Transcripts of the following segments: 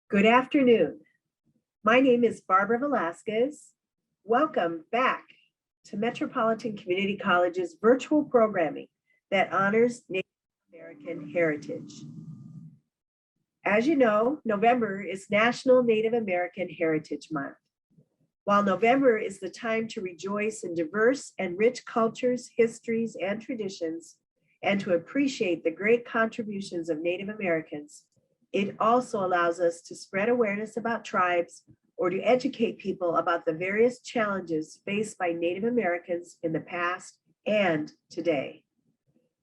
Good afternoon. My name is Barbara Velasquez. Welcome back to Metropolitan Community College's virtual programming that honors Native American heritage. As you know, November is National Native American Heritage Month. While November is the time to rejoice in diverse and rich cultures, histories, and traditions, and to appreciate the great contributions of Native Americans, it also allows us to spread awareness about tribes or to educate people about the various challenges faced by Native Americans in the past and today.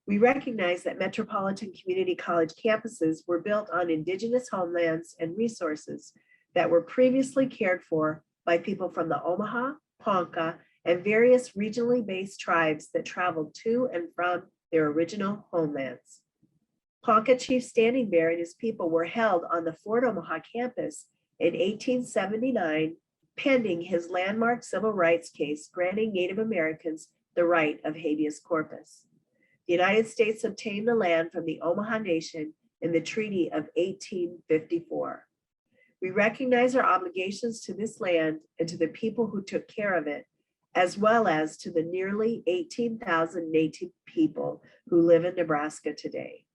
We recognize that Metropolitan Community College campuses were built on Indigenous homelands and resources that were previously cared for by people from the Omaha, Ponca, and various regionally based tribes that traveled to and from their original homelands. Ponca Chief Standing Bear and his people were held on the Fort Omaha campus in 1879, pending his landmark civil rights case granting Native Americans the right of habeas corpus. The United States obtained the land from the Omaha Nation in the Treaty of 1854. We recognize our obligations to this land and to the people who took care of it, as well as to the nearly 18,000 Native people who live in Nebraska today.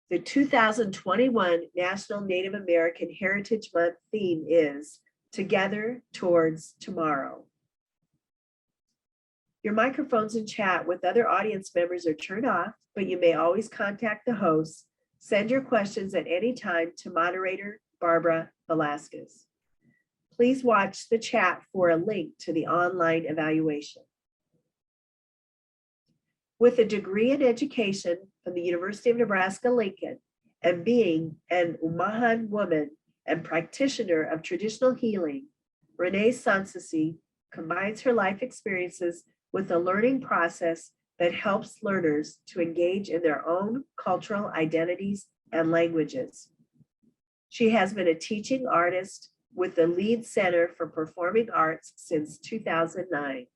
The 2021 National Native American Heritage Month theme is Together Towards Tomorrow. Your microphones and chat with other audience members are turned off, but you may always contact the host. Send your questions at any time to moderator Barbara Velasquez. Please watch the chat for a link to the online evaluation. With a degree in education from the University of Nebraska-Lincoln and being an Omahan woman and practitioner of traditional healing, Renee Sans Souci combines her life experiences with a learning process that helps learners to engage in their own cultural identities and languages. She has been a teaching artist with the Lead Center for Performing Arts since 2009.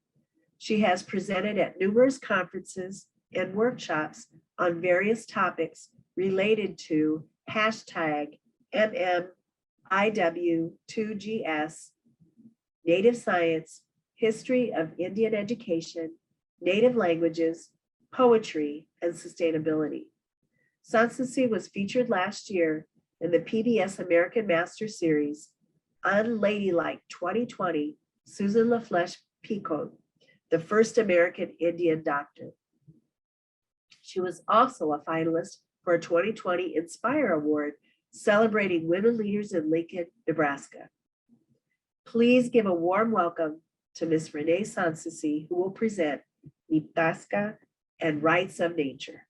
She has presented at numerous conferences and workshops on various topics related to hashtag MMIW2GS, Native Science, History of Indian Education, Native Languages, Poetry, and Sustainability. Sans Souci was featured last year in the PBS American Masters Series, UNLADYLIKE 2020, Susan LaFlesche Picotte, the first American Indian doctor. She was also a finalist for a 2020 Inspire Award, celebrating women leaders in Lincoln, Nebraska. Please give a warm welcome to Ms. Renee Sans Souci, who will present NIBTHASKA and Rights of Nature.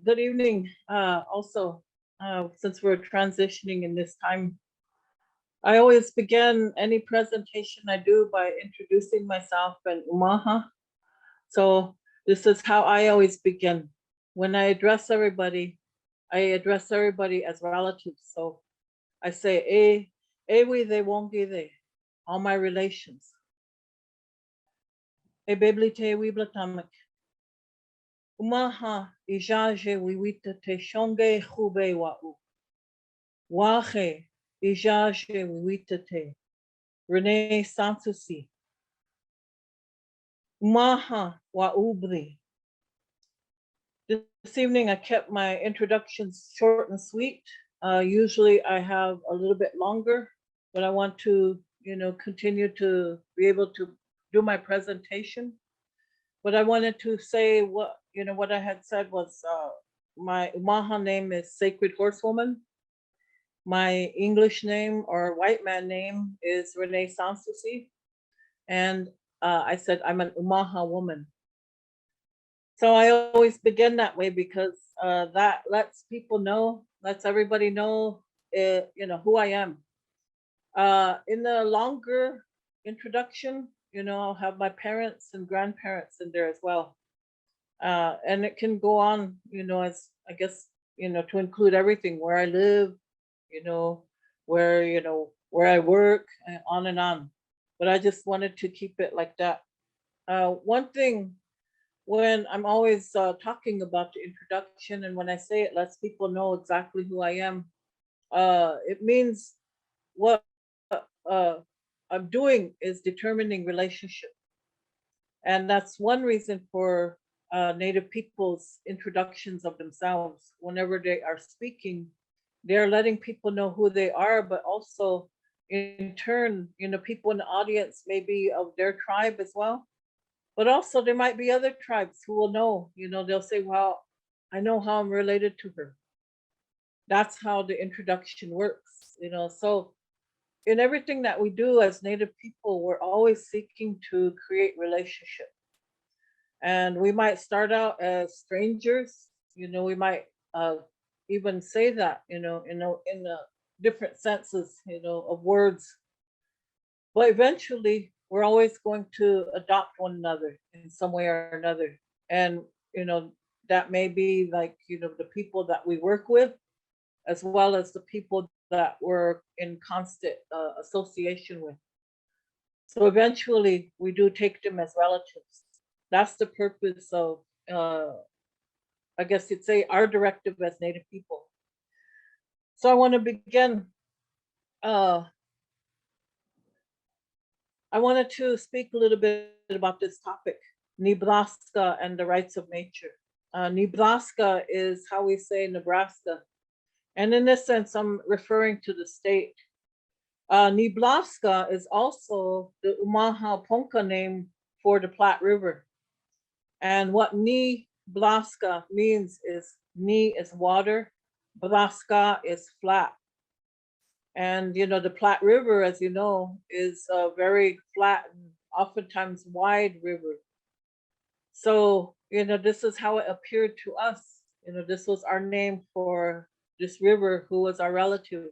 Good evening. Since we're transitioning in this time, I always begin any presentation I do by introducing myself and Omaha. So this is how I always begin. When I address everybody as relatives. So I say, ewi de wongi de, all my relations. E beblite wiblatamik. Umaha ijaje wiwita te shonge hube wa'u. Wache ijaje wiwita te. Renee Sans Souci. Umaha wa'ubri. This evening I kept my introductions short and sweet. Usually I have a little bit longer, but I want to, continue to be able to do my presentation. But I wanted to say what I had said was my Omaha name is Sacred Horsewoman. My English name or white man name is Renee Sans Souci. And I said I'm an Omaha woman. So I always begin that way because that lets people know, lets everybody know, who I am. In the longer introduction, I'll have my parents and grandparents in there as well. And it can go on, as I guess, to include everything, where I live, where I work, and on. But I just wanted to keep it like that. One thing, when I'm always talking about the introduction, and when I say it lets people know exactly who I am, It means what uh, I'm doing is determining relationship. And that's one reason for Native people's introductions of themselves. Whenever they are speaking, they're letting people know who they are, but also in turn, people in the audience may be of their tribe as well. But also there might be other tribes who will know, they'll say, well, I know how I'm related to her. That's how the introduction works, So in everything that we do as Native people, we're always seeking to create relationship. And we might start out as strangers, we might uh, even say that, in different senses, of words. But eventually, we're always going to adopt one another in some way or another. And, that may be like, the people that we work with, as well as the people that we're in constant association with. So eventually, we do take them as relatives. That's the purpose of, uh, I guess you'd say, our directive as Native people. So I want to begin. Uh, I wanted to speak a little bit about this topic, Nebraska and the rights of nature. Nebraska is how we say Nebraska. And in this sense, I'm referring to the state. Nebraska is also the Umaha Ponca name for the Platte River. And what Nebraska means is Ni is water, Braska is flat. And the Platte River, as you know, is a very flat and oftentimes wide river. So, this is how it appeared to us. This was our name for this river who was our relative.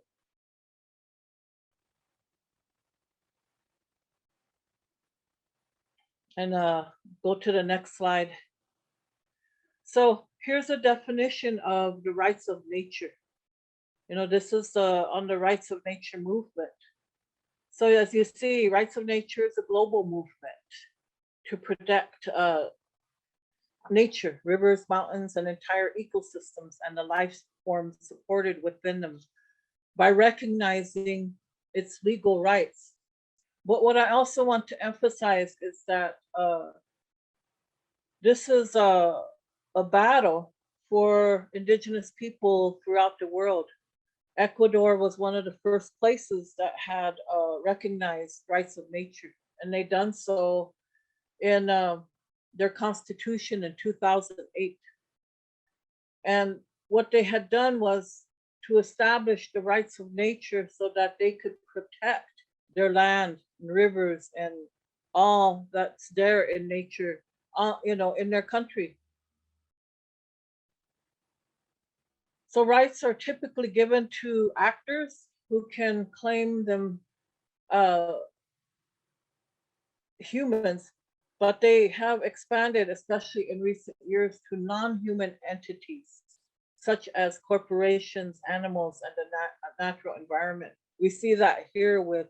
And go to the next slide. So here's a definition of the rights of nature. This is on the rights of nature movement. So as you see, rights of nature is a global movement to protect nature, rivers, mountains, and entire ecosystems and the life forms supported within them by recognizing its legal rights. But what I also want to emphasize is that this is a battle for indigenous people throughout the world. Ecuador was one of the first places that had recognized rights of nature, and they done so in their constitution in 2008. And what they had done was to establish the rights of nature so that they could protect their land and rivers and all that's there in nature, in their country. So rights are typically given to actors who can claim them uh, humans, but they have expanded, especially in recent years, to non-human entities, such as corporations, animals, and the natural environment. We see that here with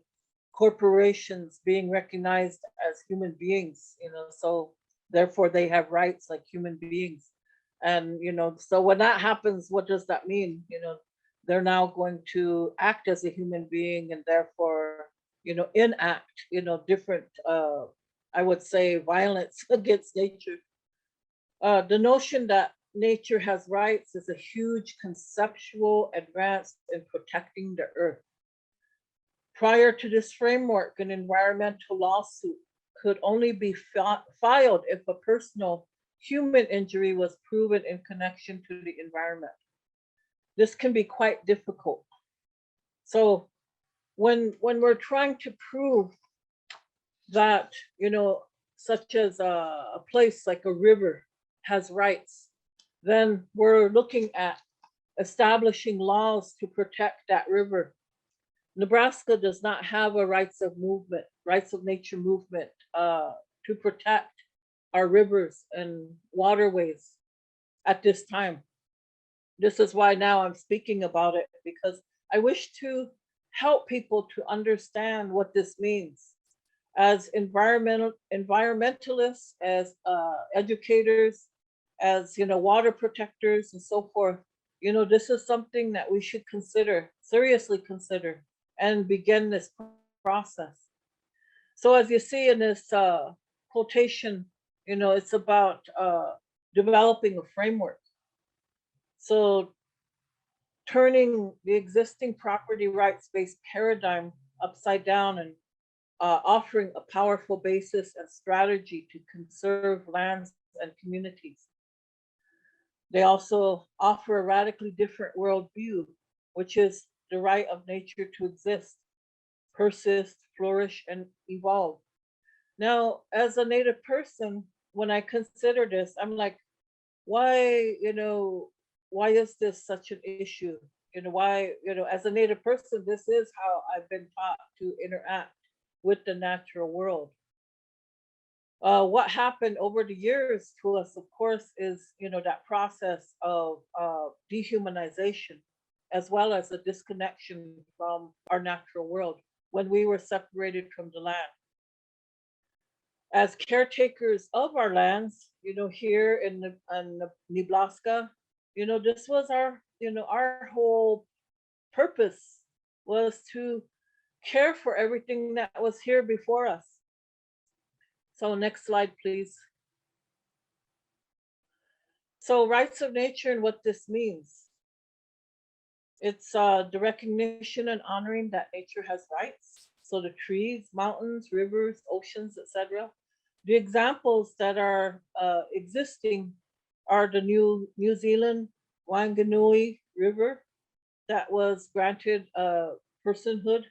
corporations being recognized as human beings, so therefore they have rights like human beings. And, so when that happens, what does that mean? They're now going to act as a human being and therefore, enact, different, I would say, violence against nature. The notion that nature has rights is a huge conceptual advance in protecting the earth. Prior to this framework, an environmental lawsuit could only be filed if a personal human injury was proven in connection to the environment. This can be quite difficult. So when we're trying to prove that, such as a place like a river has rights, then we're looking at establishing laws to protect that river. Nebraska does not have a rights of nature movement to protect our rivers and waterways at this time. This is why now I'm speaking about it, because I wish to help people to understand what this means. As environmentalists, as educators, as water protectors and so forth, This is something that we should consider, seriously consider, and begin this process. So as you see in this quotation, it's about developing a framework. So turning the existing property rights-based paradigm upside down and offering a powerful basis and strategy to conserve lands and communities. They also offer a radically different worldview, which is the right of nature to exist, persist, flourish, and evolve. Now, as a Native person, when I consider this, I'm like, why, why is this such an issue? Why, as a Native person, this is how I've been taught to interact with the natural world. What happened over the years to us, of course, is that process of dehumanization, as well as a disconnection from our natural world when we were separated from the land. As caretakers of our lands, here in Nebraska, this was our whole purpose was to care for everything that was here before us. So next slide, please. So rights of nature and what this means. It's the recognition and honoring that nature has rights. So the trees, mountains, rivers, oceans, etc. The examples that are existing are the New Zealand Wanganui River that was granted personhood.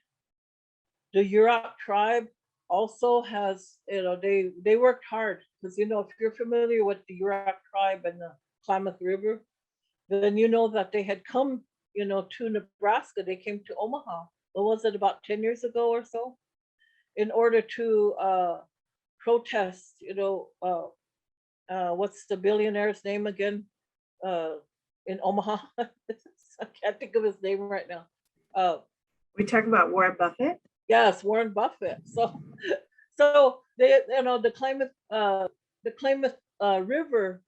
The Yurok tribe also has, they worked hard because, if you're familiar with the Yurok tribe and the Klamath River, then you know that they had come, to Nebraska. They came to Omaha. What was it, about 10 years ago or so? In order to protest, what's the billionaire's name again in Omaha? I can't think of his name right now. We're talking about Warren Buffett? Yes, Warren Buffett. So they, the Klamath River,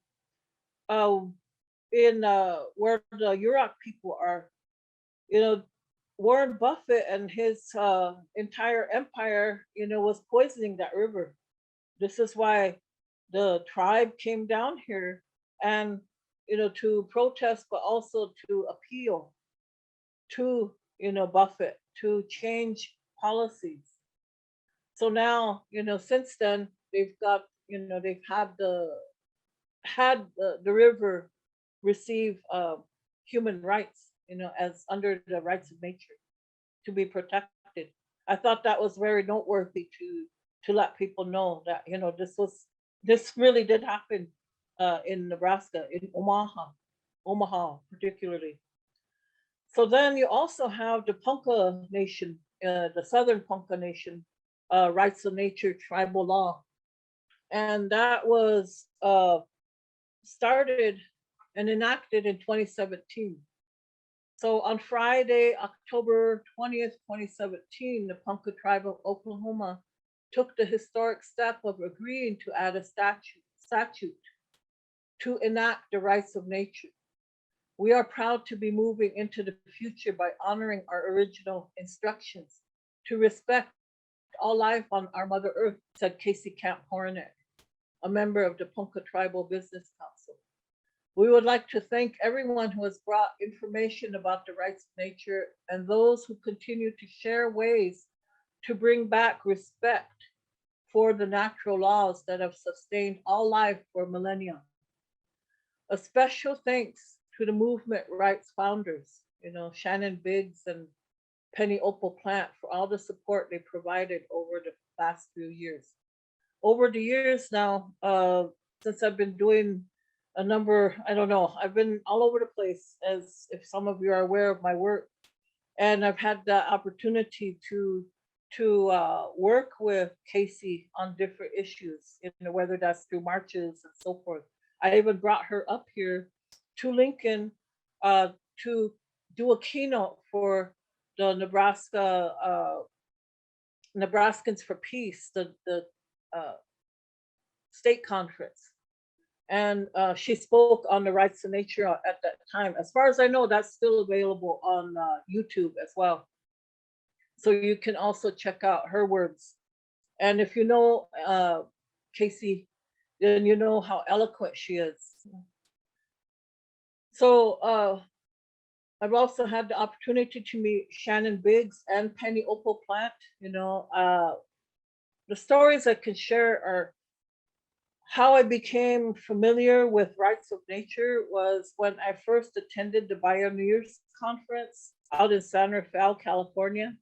in where the Yurok people are, Warren Buffett and his entire empire, was poisoning that river. This is why the tribe came down here and, to protest, but also to appeal to, Buffett to change policies. So now, since then, they've got, they've had the river receive human rights, as under the rights of nature to be protected. I thought that was very noteworthy to let people know that, this really did happen in Nebraska, in Omaha particularly. So then you also have the Ponca Nation, the Southern Ponca Nation, rights of nature tribal law. And that was started and enacted in 2017. So on Friday, October 20th, 2017, the Ponca tribe of Oklahoma took the historic step of agreeing to add a statute to enact the rights of nature. We are proud to be moving into the future by honoring our original instructions to respect all life on our Mother Earth, said Casey Camp Hornick, a member of the Ponca Tribal Business Council. We would like to thank everyone who has brought information about the rights of nature and those who continue to share ways to bring back respect for the natural laws that have sustained all life for millennia. A special thanks to the movement rights founders, Shannon Biggs and Penny Opal Plant, for all the support they provided over the past few years. Over the years now, since I've been doing a number, I've been all over the place, as if some of you are aware of my work. And I've had the opportunity to work with Casey on different issues, whether that's through marches and so forth. I even brought her up here to Lincoln to do a keynote for the Nebraskans for Peace, the state conference. And she spoke on the rights of nature at that time. As far as I know, that's still available on YouTube as well. So you can also check out her words. And if you know Casey, then you know how eloquent she is. So I've also had the opportunity to meet Shannon Biggs and Penny Opal Plant. The stories I can share are how I became familiar with rights of nature was when I first attended the Bioneers Conference out in San Rafael, California.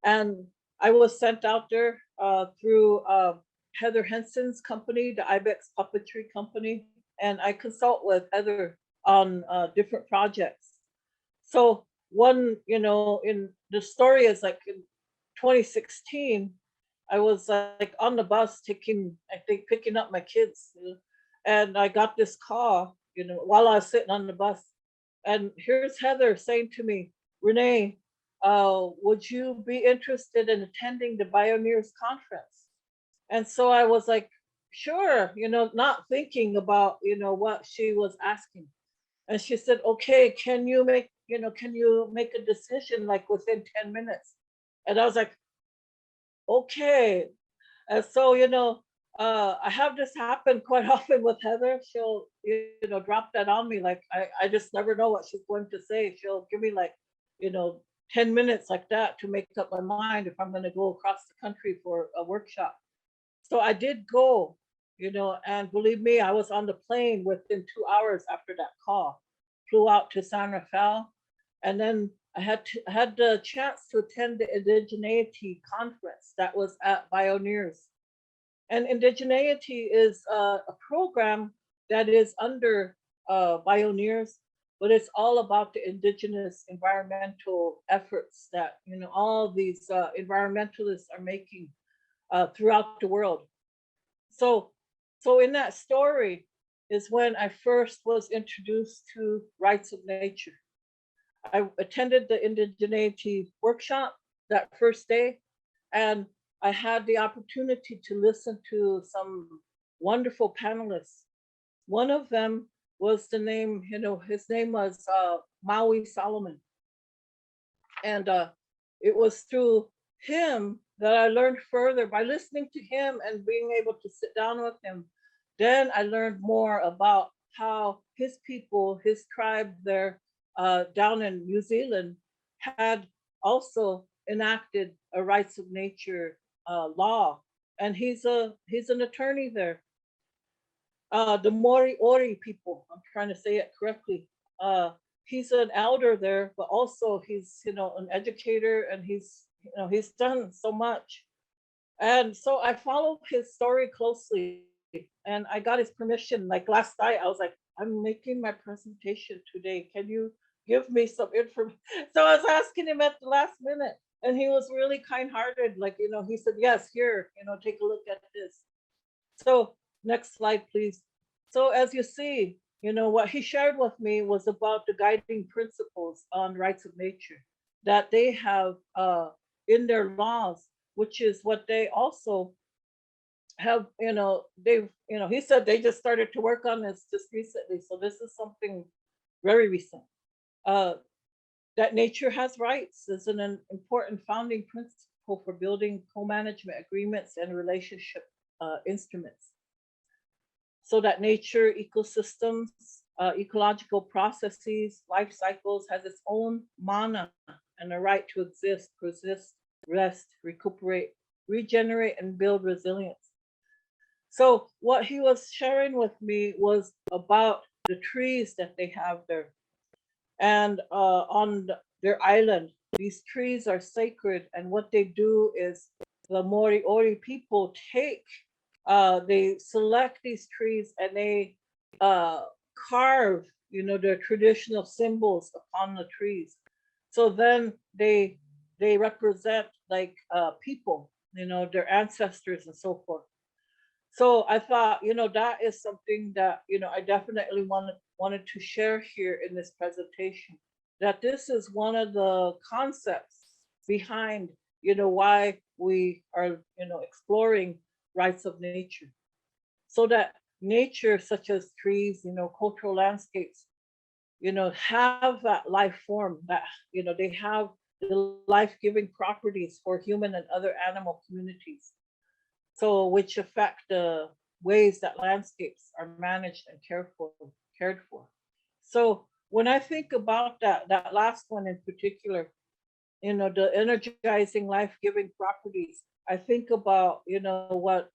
And I was sent out there through Heather Henson's company, the Ibex Puppetry Company, and I consult with Heather on different projects. So in the story is like in 2016, I was like on the bus picking up my kids, and I got this call, while I was sitting on the bus, and here's Heather saying to me, Renee, would you be interested in attending the Bioneers Conference? And so I was like, sure, not thinking about, what she was asking. And she said, okay, can you make a decision like within 10 minutes? And I was like, okay. And so, I have this happen quite often with Heather. She'll, drop that on me. Like, I just never know what she's going to say. She'll give me like, 10 minutes like that to make up my mind if I'm going to go across the country for a workshop. So I did go, and believe me, I was on the plane within 2 hours after that call, flew out to San Rafael, and then I had the chance to attend the indigeneity conference that was at Bioneers. And indigeneity is a program that is under Bioneers, but it's all about the indigenous environmental efforts that all these environmentalists are making throughout the world. So, so in that story is when I first was introduced to rights of nature. I attended the indigeneity workshop that first day, and I had the opportunity to listen to some wonderful panelists. One of them was his name was Maui Solomon. And it was through him that I learned further by listening to him and being able to sit down with him. Then I learned more about how his people, his tribe there down in New Zealand had also enacted a rights of nature law. And he's an attorney there. The Moriori people, I'm trying to say it correctly. He's an elder there, but also he's an educator, and he's done so much. And so I followed his story closely, and I got his permission. Like last night, I was like, I'm making my presentation today. Can you give me some information? So I was asking him at the last minute, and he was really kind-hearted. Like, he said, yes, here, take a look at this. So next slide, please. So as you see, what he shared with me was about the guiding principles on rights of nature that they have in their laws, which is what they also have, he said they just started to work on this just recently. So this is something very recent. That nature has rights is an important founding principle for building co-management agreements and relationship instruments. So that nature, ecosystems, ecological processes, life cycles has its own mana and a right to exist, persist, rest, recuperate, regenerate, and build resilience. So what he was sharing with me was about the trees that they have there. And on their island, these trees are sacred. And what they do is the Moriori people they select these trees and they carve, their traditional symbols upon the trees. So then they represent like people, their ancestors and so forth. So I thought, that is something that, I definitely wanted to share here in this presentation, that this is one of the concepts behind, why we are, exploring rights of nature. So that nature, such as trees, cultural landscapes, have that life form that, they have the life-giving properties for human and other animal communities. So which affect the ways that landscapes are managed and cared for. So when I think about that last one in particular, the energizing, life-giving properties, I think about, what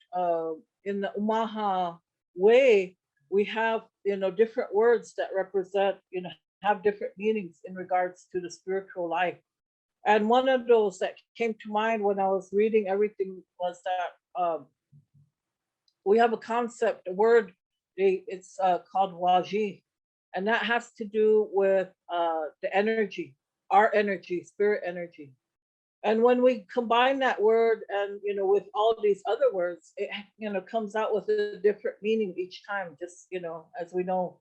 in the Umaha way, we have, different words that represent, have different meanings in regards to the spiritual life. And one of those that came to mind when I was reading everything was that we have a concept, a word, it's called waji, and that has to do with the energy, our energy, spirit energy. And when we combine that word and with all these other words, it comes out with a different meaning each time. Just as we know,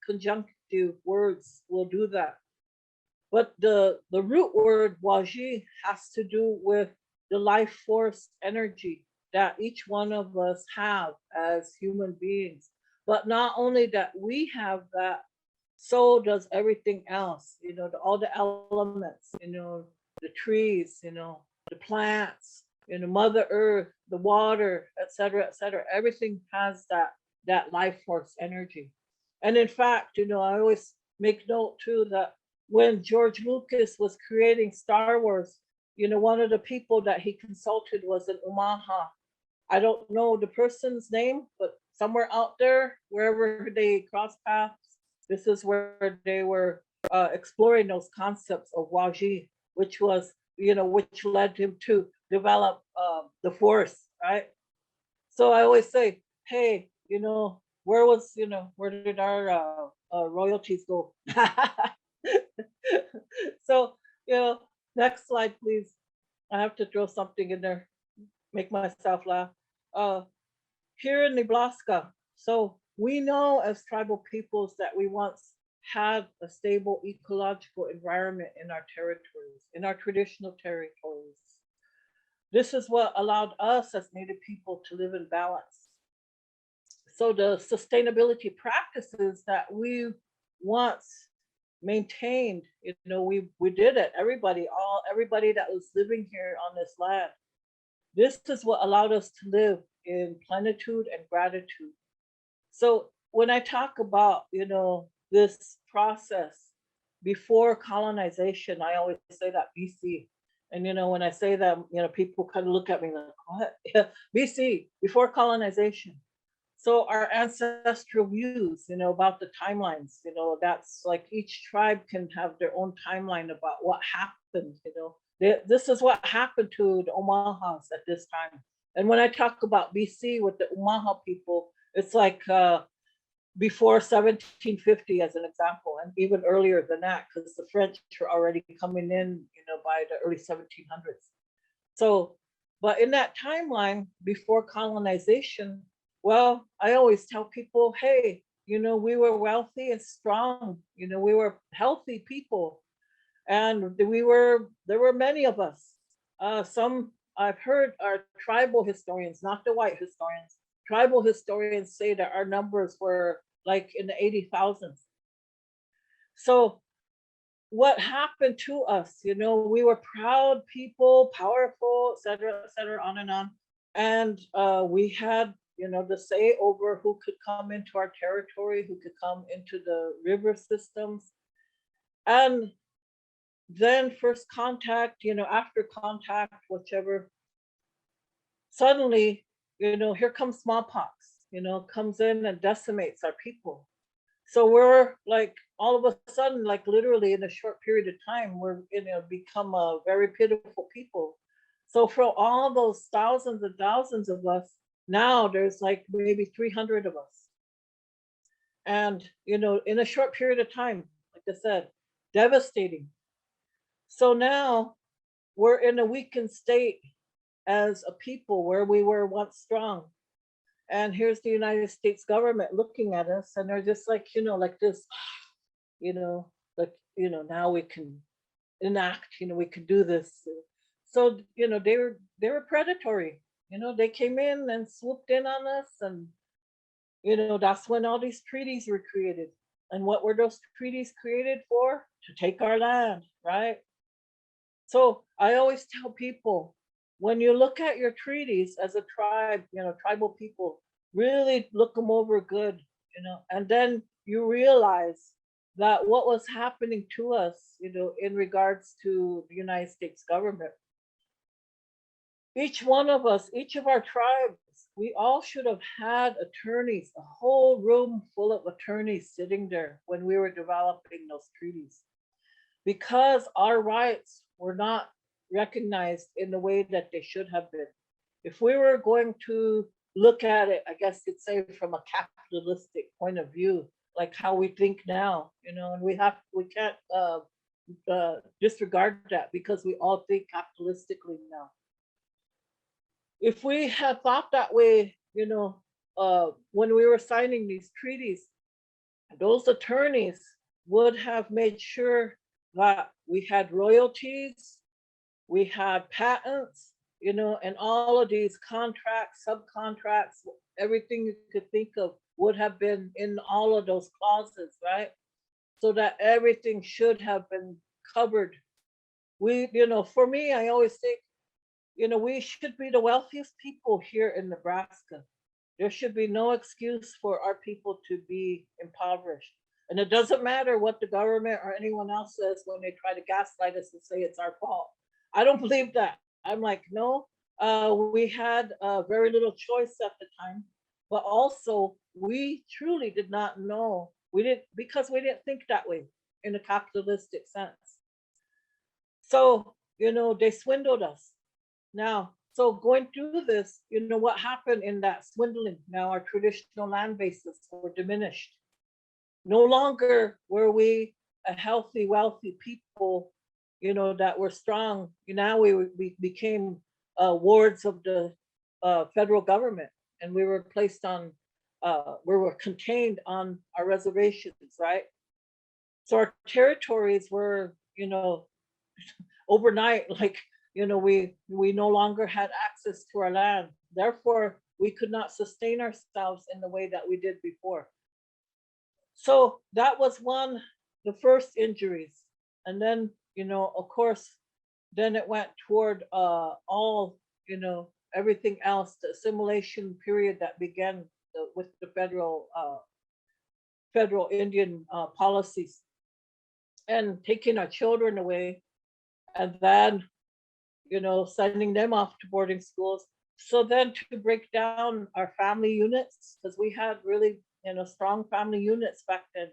conjunctive words will do that. But the root word waji has to do with the life force energy that each one of us have as human beings. But not only that we have that, so does everything else, all the elements, the trees, the plants, Mother Earth, the water, etc., etc. Everything has that life force energy. And in fact, I always make note too that when George Lucas was creating Star Wars, one of the people that he consulted was an Omaha. I don't know the person's name, but somewhere out there, wherever they cross paths, this is where they were exploring those concepts of Waji, which was, which led him to develop the Force, right? So I always say, hey, where did our royalties go? So, next slide, please. I have to throw something in there, make myself laugh. Uh, Here in Nebraska, so we know as tribal peoples that we once had a stable ecological environment in our territories, in our traditional territories. This is what allowed us as Native people to live in balance. So the sustainability practices that we once maintained, we did it. Everybody that was living here on this land. This is what allowed us to live in plenitude and gratitude. So when I talk about, this process before colonization, I always say that BC. And when I say that, people kind of look at me like, what? BC, before colonization. So our ancestral views, about the timelines, that's like each tribe can have their own timeline about what happened, This is what happened to the Omahas at this time. And when I talk about BC with the Omaha people, it's like before 1750 as an example, and even earlier than that, because the French were already coming in, by the early 1700s. So, but in that timeline before colonization, well, I always tell people, hey, we were wealthy and strong, we were healthy people. And there were many of us. Some I've heard are tribal historians, not the white historians. Tribal historians say that our numbers were like in the 80,000s. So what happened to us? We were proud people, powerful, et cetera, on and on. And we had, the say over who could come into our territory, who could come into the river systems. And then first contact, after contact, whichever, suddenly, here comes smallpox, comes in and decimates our people. So we're like, all of a sudden, like literally in a short period of time, we're, become a very pitiful people. So for all those thousands and thousands of us, now there's like maybe 300 of us. And, in a short period of time, like I said, devastating. So now we're in a weakened state as a people where we were once strong. And here's the United States government looking at us, and they're just like, like this, like, now we can enact, we can do this. So, they were predatory. They came in and swooped in on us, and That's when all these treaties were created. And what were those treaties created for? To take our land, right? So I always tell people, when you look at your treaties as a tribe, tribal people, really look them over good, and then you realize that what was happening to us, in regards to the United States government, each one of us, each of our tribes, we all should have had attorneys, a whole room full of attorneys sitting there when we were developing those treaties, because our rights were not recognized in the way that they should have been. If we were going to look at it, I guess you'd say from a capitalistic point of view, like how we think now, and we can't disregard that because we all think capitalistically now. If we had thought that way, when we were signing these treaties, those attorneys would have made sure that we had royalties, we had patents, and all of these contracts, subcontracts, everything you could think of would have been in all of those clauses, right? So that everything should have been covered. For me, I always think, we should be the wealthiest people here in Nebraska. There should be no excuse for our people to be impoverished. And it doesn't matter what the government or anyone else says when they try to gaslight us and say it's our fault. I don't believe that. I'm like, no, we had very little choice at the time, but also we truly did not know. Because we didn't think that way in a capitalistic sense. So, they swindled us. Now, so going through this, what happened in that swindling? Now our traditional land bases were diminished. No longer were we a healthy, wealthy people, that were strong. Now we became wards of the federal government, and we were placed on, we were contained on our reservations, right? So our territories were, overnight, like, we no longer had access to our land. Therefore, we could not sustain ourselves in the way that we did before. So that was the first injuries. And then, of course, then it went toward all, everything else, the assimilation period that began with the federal Indian policies, and taking our children away, and then, sending them off to boarding schools. So then to break down our family units, because we had really, strong family units back then,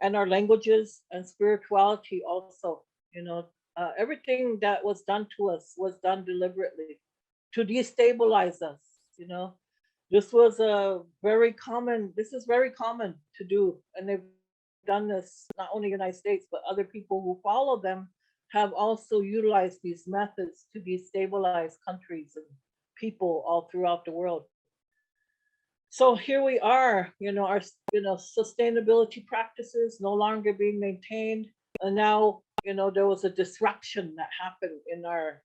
and our languages and spirituality also, everything that was done to us was done deliberately to destabilize us, This is very common to do, and they've done this not only in the United States, but other people who follow them have also utilized these methods to destabilize countries and people all throughout the world. So here we are, our sustainability practices no longer being maintained, and now there was a disruption that happened in our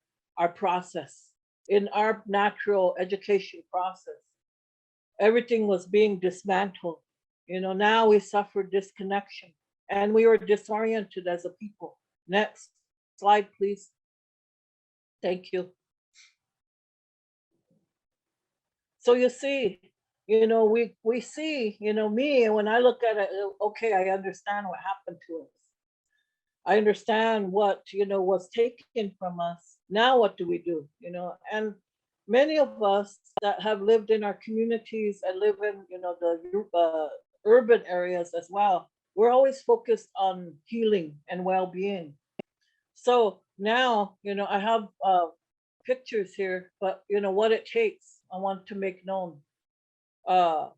process, in our natural education process. Everything was being dismantled. Now we suffer disconnection, and we were disoriented as a people. Next slide, please. Thank you. So you see, we see, me, and when I look at it, okay, I understand what happened to us. I understand what, was taken from us. Now what do we do? And many of us that have lived in our communities and live in, the urban areas as well, we're always focused on healing and well-being. So now, I have pictures here, but what it takes, I want to make known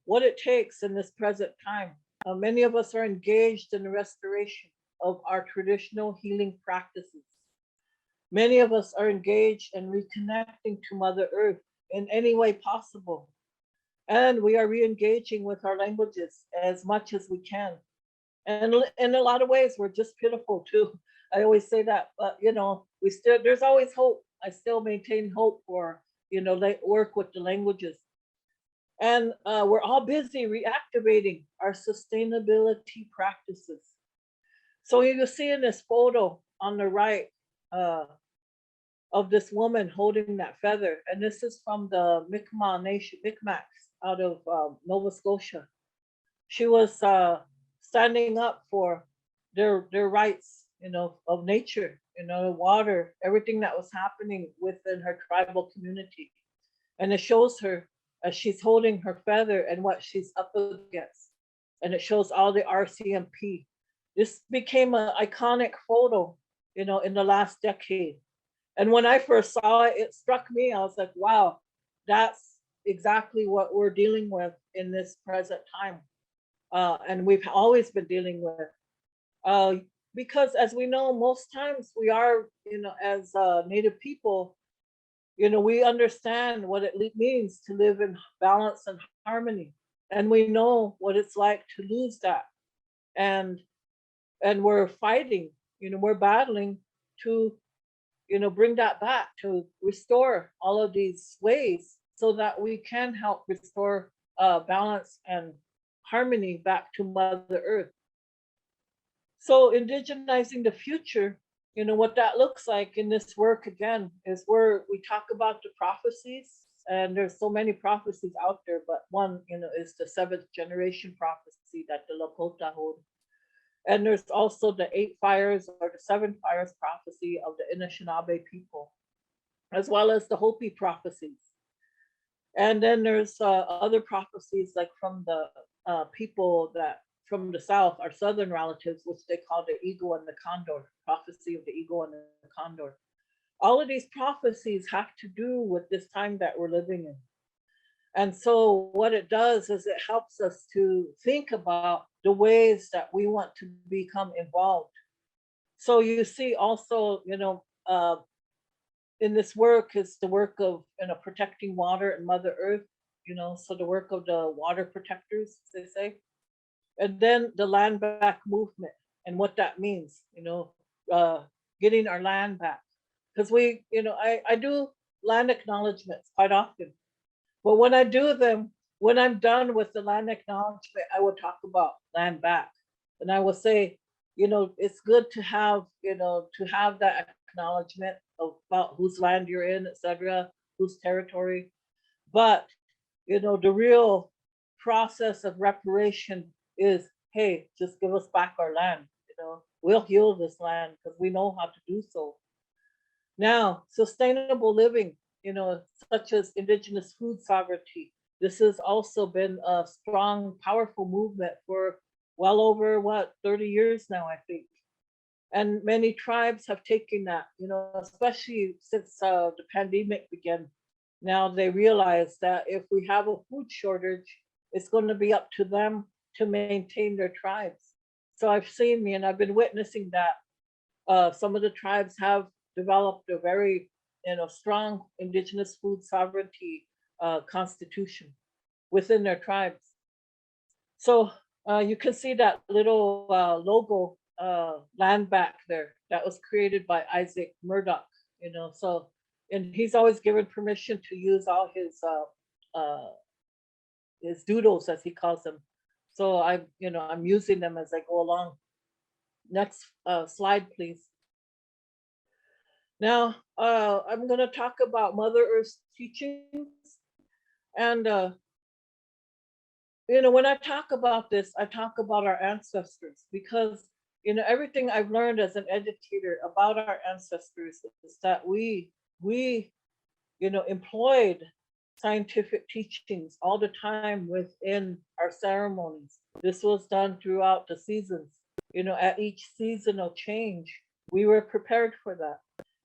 what it takes in this present time. Many of us are engaged in the restoration of our traditional healing practices. Many of us are engaged in reconnecting to Mother Earth in any way possible. And we are re-engaging with our languages as much as we can. And in a lot of ways, we're just pitiful too. I always say that, but there's always hope. I still maintain hope for, work with the languages. And we're all busy reactivating our sustainability practices. So you see in this photo on the right uh, of this woman holding that feather, and this is from the Mi'kmaq Nation, Mi'kmaqs out of Nova Scotia. She was standing up for their rights, of nature, the water, everything that was happening within her tribal community. And it shows her as she's holding her feather and what she's up against. And it shows all the RCMP. This became an iconic photo, in the last decade. And when I first saw it, it struck me. I was like, wow, that's exactly what we're dealing with in this present time. And we've always been dealing with. Because as we know, most times we are, as Native people, we understand what it means to live in balance and harmony. And we know what it's like to lose that. And we're fighting, we're battling to, bring that back, to restore all of these ways so that we can help restore balance and harmony back to Mother Earth. So indigenizing the future, what that looks like in this work again is where we talk about the prophecies, and there's so many prophecies out there, but one, is the 7th generation prophecy that the Lakota hold. And there's also the 8 fires or the 7 fires prophecy of the Anishinaabe people, as well as the Hopi prophecies. And then there's other prophecies like from the people that from the South, our Southern relatives, which they call the eagle and the condor, prophecy of the eagle and the condor. All of these prophecies have to do with this time that we're living in. And so what it does is it helps us to think about the ways that we want to become involved. So you see also, in this work is the work of, protecting water and Mother Earth, so the work of the water protectors, as they say. And then the land back movement and what that means, getting our land back. Because I do land acknowledgements quite often. But when I do them, when I'm done with the land acknowledgement, I will talk about land back. And I will say, it's good to have, that acknowledgement about whose land you're in, etc., whose territory. But, the real process of reparation is, hey, just give us back our land. We'll heal this land because we know how to do so. Now, sustainable living, such as indigenous food sovereignty. This has also been a strong, powerful movement for well over 30 years now, I think. And many tribes have taken that, especially since the pandemic began. Now they realize that if we have a food shortage, it's going to be up to them to maintain their tribes. So I've seen and I've been witnessing that some of the tribes have developed a very, strong indigenous food sovereignty constitution within their tribes. So you can see that little logo land back there that was created by Isaac Murdoch, so, and he's always given permission to use all his doodles, as he calls them. So I'm using them as I go along. Next slide, please. Now, I'm going to talk about Mother Earth's teachings. And, when I talk about this, I talk about our ancestors because, everything I've learned as an educator about our ancestors is that we employed scientific teachings all the time within our ceremonies. This was done throughout the seasons. At each seasonal change, we were prepared for that.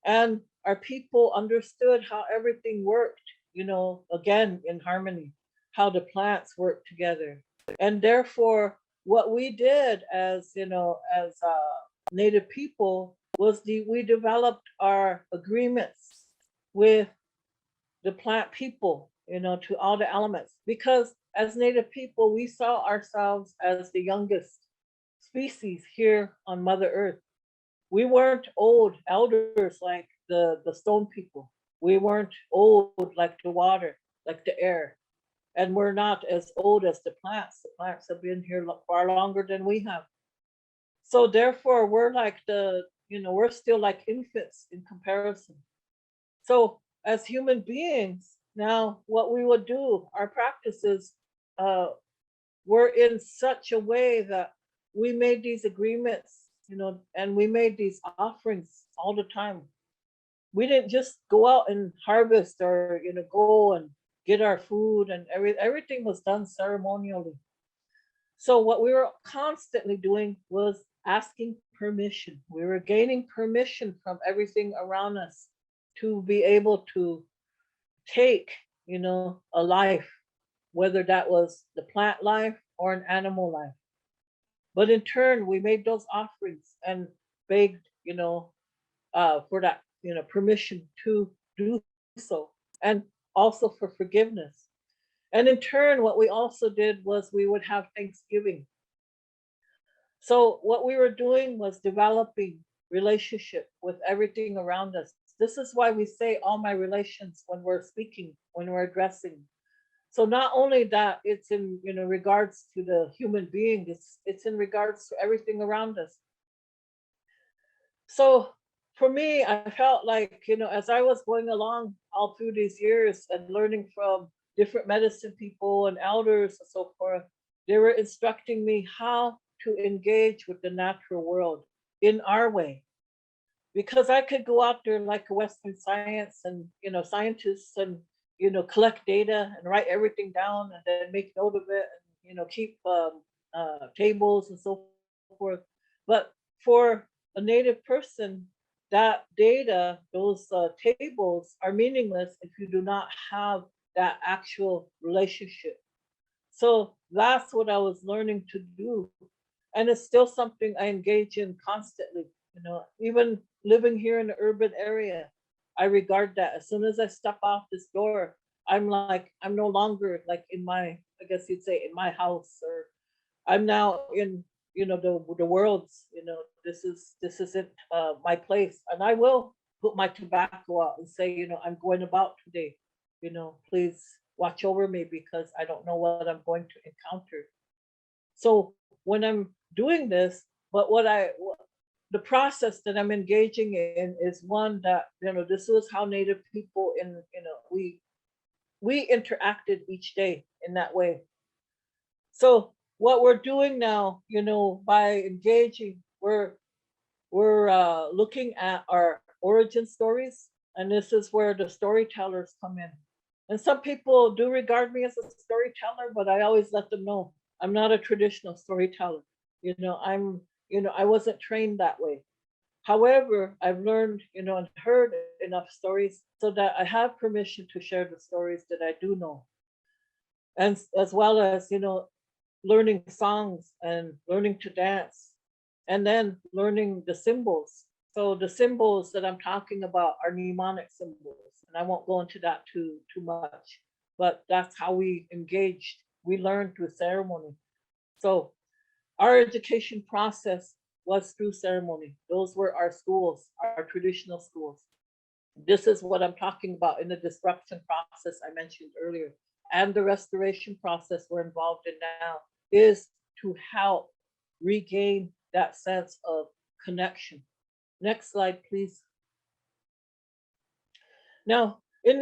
And our people understood how everything worked, again, in harmony, how the plants work together. And therefore, what we did as, as Native people was we developed our agreements with the plant people, to all the elements. Because as Native people, we saw ourselves as the youngest species here on Mother Earth. We weren't old elders like the stone people. We weren't old like the water, like the air. And we're not as old as the plants. The plants have been here far longer than we have. So therefore, we're like we're still like infants in comparison. So as human beings, now what we would do, our practices, uh, were in such a way that we made these agreements, and we made these offerings all the time. We didn't just go out and harvest or go and get our food, and everything was done ceremonially. So what we were constantly doing was asking permission. We were gaining permission from everything around us to be able to take, a life, whether that was the plant life or an animal life. But in turn, we made those offerings and begged, for that, permission to do so, and also for forgiveness. And in turn, what we also did was we would have Thanksgiving. So what we were doing was developing relationship with everything around us. This is why we say all my relations when we're speaking, when we're addressing. So not only that, it's in regards to the human being, it's in regards to everything around us. So for me, I felt like, as I was going along all through these years and learning from different medicine people and elders and so forth, they were instructing me how to engage with the natural world in our way. Because I could go out there like a Western science and, scientists and, collect data and write everything down and then make note of it and, keep tables and so forth. But for a native person, that data, those tables are meaningless if you do not have that actual relationship. So that's what I was learning to do. And it's still something I engage in constantly. Even living here in the urban area, I regard that. As soon as I step off this door, I'm no longer like in my, I guess you'd say, in my house, or I'm now in, the world's, this isn't my place. And I will put my tobacco out and say, I'm going about today, please watch over me because I don't know what I'm going to encounter. So when I'm doing this, but the process that I'm engaging in is one that, this was how Native people we interacted each day in that way. So what we're doing now, by engaging, we're looking at our origin stories, and this is where the storytellers come in. And some people do regard me as a storyteller, but I always let them know I'm not a traditional storyteller. I wasn't trained that way. However, I've learned, and heard enough stories so that I have permission to share the stories that I do know. And as well as, learning songs and learning to dance, and then learning the symbols. So the symbols that I'm talking about are mnemonic symbols, and I won't go into that too much. But that's how we engaged. We learned through ceremony. So our education process was through ceremony. Those were our schools, our traditional schools. This is what I'm talking about in the disruption process I mentioned earlier. And the restoration process we're involved in now is to help regain that sense of connection. Next slide, please. Now, in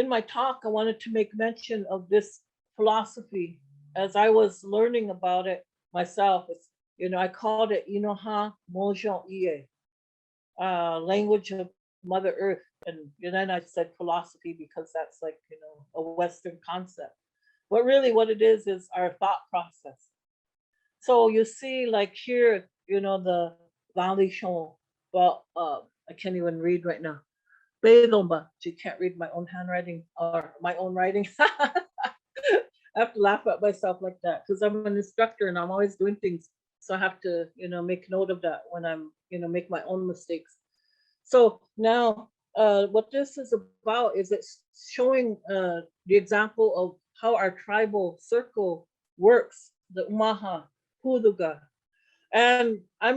my talk, I wanted to make mention of this philosophy. As I was learning about it myself, I called it Inoha Mojon Ie, language of Mother Earth. And then I said philosophy because that's like, a Western concept. But really what it is our thought process. So you see like here, the Valley Show, well, I can't even read right now. Bedomba, you can't read my own handwriting or my own writing. I have to laugh at myself like that because I'm an instructor and I'm always doing things. So I have to, make note of that when I'm, make my own mistakes. So now what this is about is it's showing the example of how our tribal circle works, the Umaha, Huduga. And I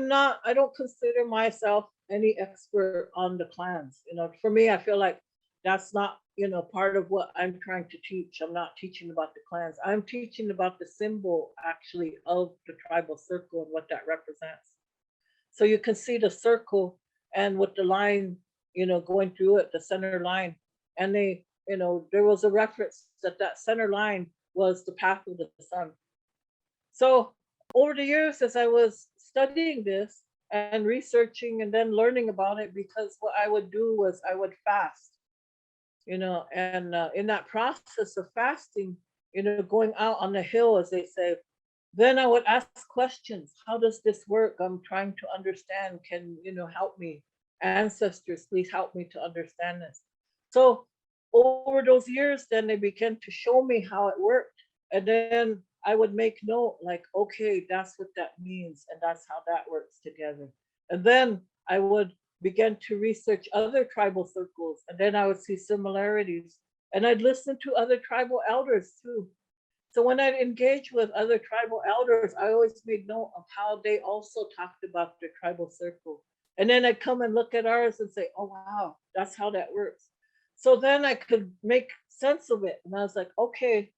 don't consider myself any expert on the clans. For me, I feel like that's not, part of what I'm trying to teach. I'm not teaching about the clans. I'm teaching about the symbol actually of the tribal circle and what that represents. So you can see the circle and with the line, going through it, the center line. And there was a reference that that center line was the path of the sun. So over the years, as I was studying this and researching and then learning about it, because what I would do was I would fast, and in that process of fasting, going out on the hill, as they say, then I would ask questions. How does this work? I'm trying to understand. Can, help me? Ancestors, please help me to understand this. So over those years, then they began to show me how it worked. And then I would make note, like, okay, that's what that means. And that's how that works together. And then I would begin to research other tribal circles. And then I would see similarities. And I'd listen to other tribal elders too. So when I'd engage with other tribal elders, I always made note of how they also talked about their tribal circle. And then I'd come and look at ours and say, oh, wow, that's how that works. So then I could make sense of it. And I was like, okay,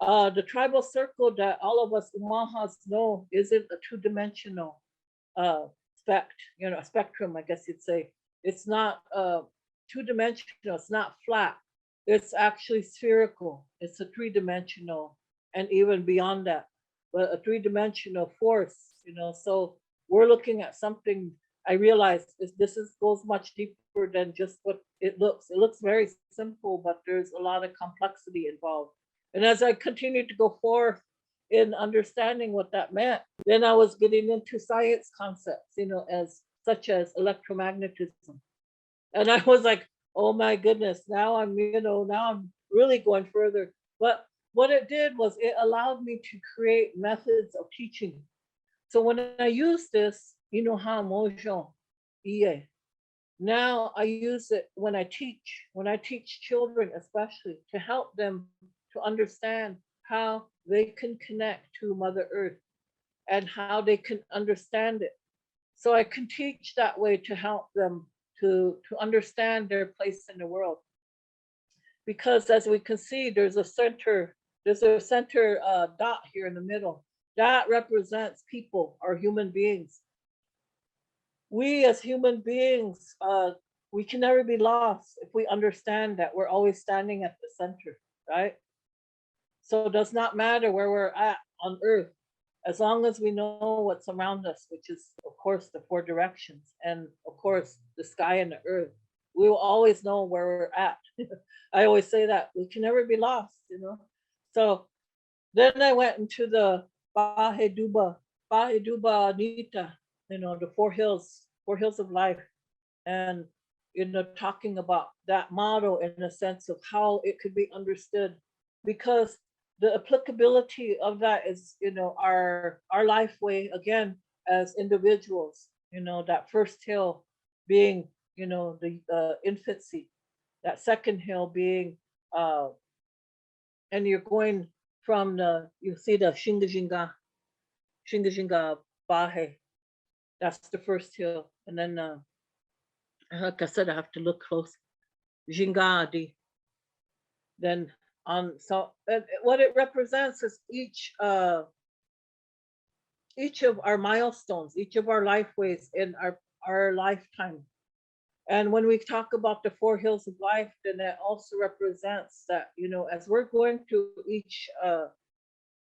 the tribal circle that all of us Umahas know isn't a two-dimensional spectrum, I guess you'd say. It's not two-dimensional, it's not flat. It's actually spherical. It's a three-dimensional, and even beyond that, but a three-dimensional force, So we're looking at something. I realize this goes much deeper than just what it looks. It looks very simple, but there's a lot of complexity involved. And as I continued to go forth in understanding what that meant, then I was getting into science concepts, as such as electromagnetism. And I was like, oh my goodness, now I'm really going further. But what it did was it allowed me to create methods of teaching. So when I use this, mojo, iye, now I use it when I teach children, especially to help them to understand how they can connect to Mother Earth and how they can understand it. So I can teach that way to help them to understand their place in the world. Because as we can see, there's a center dot here in the middle. That represents people or human beings. We as human beings, we can never be lost if we understand that we're always standing at the center, right? So it does not matter where we're at on Earth, as long as we know what's around us, which is, of course, the four directions, and of course, the sky and the earth. We will always know where we're at. I always say that we can never be lost, So then I went into the Baheduba Nita, the four hills of life, and talking about that model in a sense of how it could be understood, because the applicability of that is, our life way again as individuals. That first hill being, the infancy, that second hill being, and you're going from you see the Shingajinga Bahe. That's the first hill, and then like I said, I have to look close. Jingadi. Then so what it represents is each of our milestones, each of our life ways in our lifetime. And when we talk about the four hills of life, then that also represents that, as we're going through each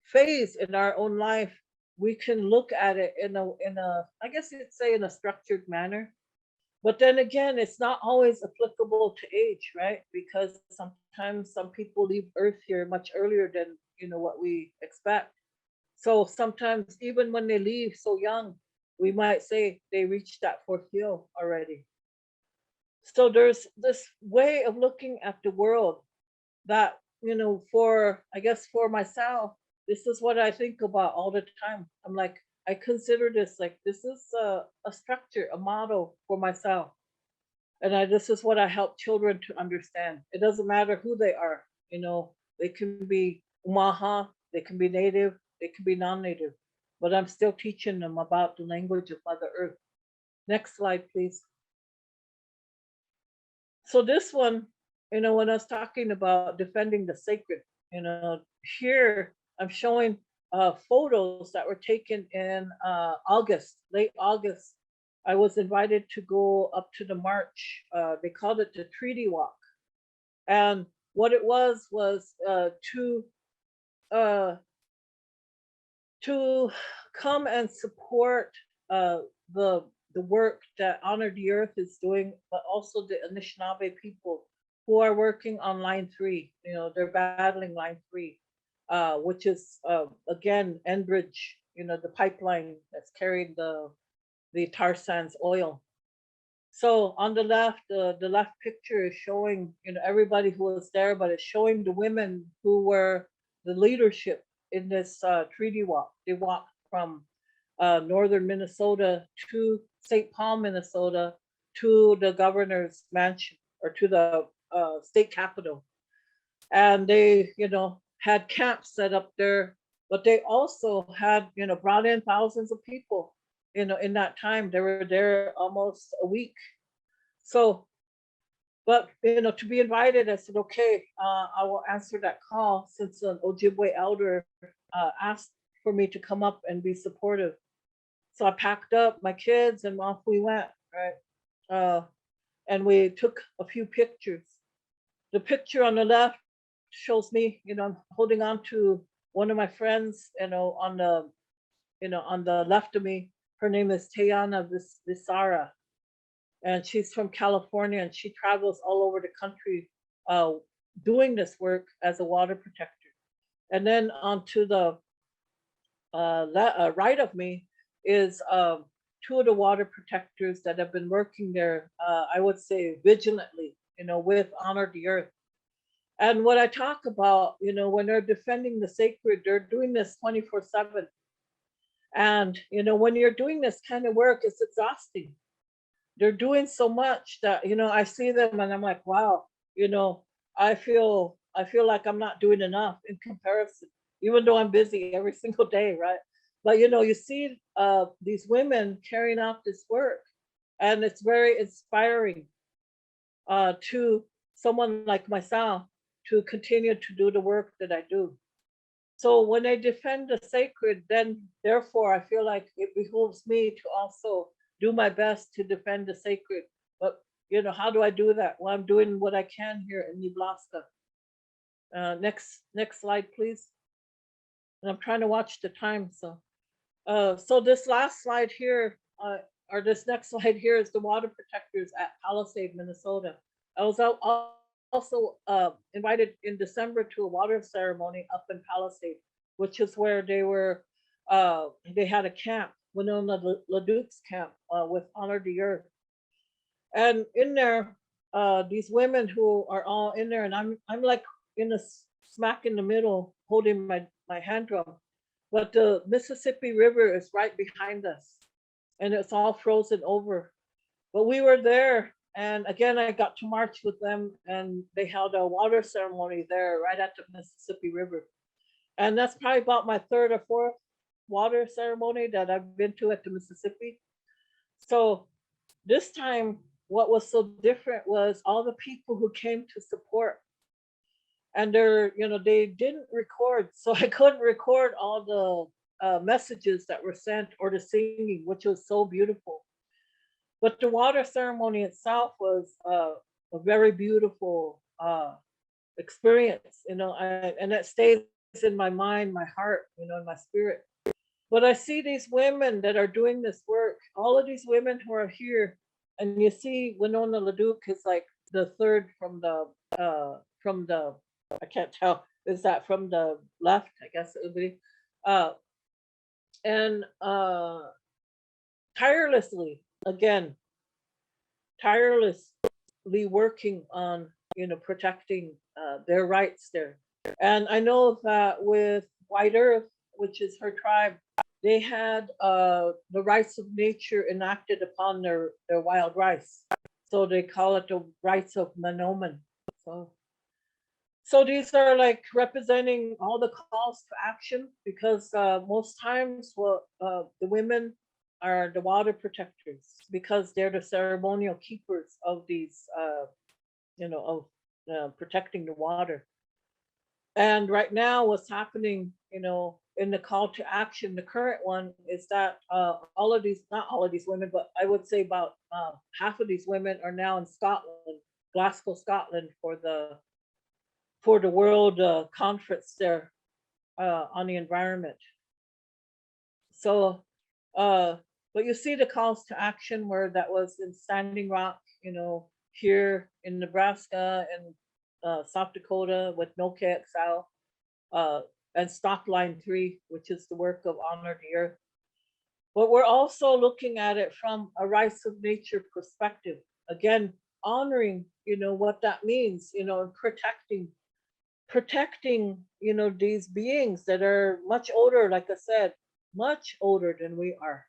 phase in our own life, we can look at it in a I guess you'd say in a structured manner. But then again, it's not always applicable to age, right? Because sometimes some people leave Earth here much earlier than what we expect. So sometimes even when they leave so young, we might say they reached that fourth hill already. So there's this way of looking at the world that, for myself, this is what I think about all the time. I'm like, I consider this like this is a structure, a model for myself. And this is what I help children to understand. It doesn't matter who they are, they can be Umaha, they can be native, they can be non-native, but I'm still teaching them about the language of Mother Earth. Next slide, please. So this one when I was talking about defending the sacred, here I'm showing photos that were taken in August, late August. I was invited to go up to the march. They called it the Treaty Walk. And what it was uh, to come and support uh, the the work that Honor the Earth is doing, but also the Anishinaabe people who are working on Line 3. They're battling Line 3, which is again Enbridge. The pipeline that's carrying the tar sands oil. So on the left picture is showing everybody who was there, but it's showing the women who were the leadership in this treaty walk. They walked from northern Minnesota to St. Paul, Minnesota, to the governor's mansion or to the state capitol, and they had camps set up there, but they also had brought in thousands of people. In that time, they were there almost a week. So, but to be invited, I said, okay, I will answer that call since an Ojibwe elder asked for me to come up and be supportive. So I packed up my kids and off we went, right? And we took a few pictures. The picture on the left shows me, I'm holding on to one of my friends, on the left of me. Her name is Tayana Visara, and she's from California, and she travels all over the country doing this work as a water protector. And then onto the right of me is two of the water protectors that have been working there, I would say vigilantly, with Honor the Earth. And what I talk about, when they're defending the sacred, they're doing this 24/7. And, when you're doing this kind of work, it's exhausting. They're doing so much that, I see them and I'm like, wow, I feel like I'm not doing enough in comparison, even though I'm busy every single day, right? But, you see these women carrying out this work, and it's very inspiring to someone like myself to continue to do the work that I do. So when I defend the sacred, then therefore I feel like it behooves me to also do my best to defend the sacred. But how do I do that? Well, I'm doing what I can here in NIBTHASKA. Next slide, please. And I'm trying to watch the time. So this last slide here, or this next slide here, is the water protectors at Palisade, Minnesota. I was also invited in December to a water ceremony up in Palisade, which is where they had a camp, Winona LaDuke's camp, with Honor the Earth. And in there, these women who are all in there, and I'm like in a smack in the middle, holding my hand drum. But the Mississippi River is right behind us, and it's all frozen over. But we were there, and again, I got to march with them, and they held a water ceremony there right at the Mississippi River. And that's probably about my third or fourth water ceremony that I've been to at the Mississippi. So this time, what was so different was all the people who came to support. And they didn't record, so I couldn't record all the messages that were sent or the singing, which was so beautiful. But the water ceremony itself was a very beautiful experience, and it stays in my mind, my heart, in my spirit. But I see these women that are doing this work, all of these women who are here, and you see Winona LaDuke is like the third from the I can't tell, is that from the left? I guess it would be. Uh, and tirelessly, again, tirelessly working on protecting their rights there. And I know that with White Earth, which is her tribe, they had the rights of nature enacted upon their wild rice. So they call it the rights of Manoman. So these are like representing all the calls to action, because most times the women are the water protectors, because they're the ceremonial keepers of these, of protecting the water. And right now, what's happening, in the call to action, the current one is that all of these, not all of these women, but I would say about half of these women are now in Scotland, Glasgow, Scotland, for the world conference there on the environment. So, but you see the calls to action where that was in Standing Rock, here in Nebraska and South Dakota with No KXL, and Stop Line 3, which is the work of Honor the Earth. But we're also looking at it from a rights of nature perspective. Again, honoring, what that means, and protecting, these beings that are much older, like I said, much older than we are.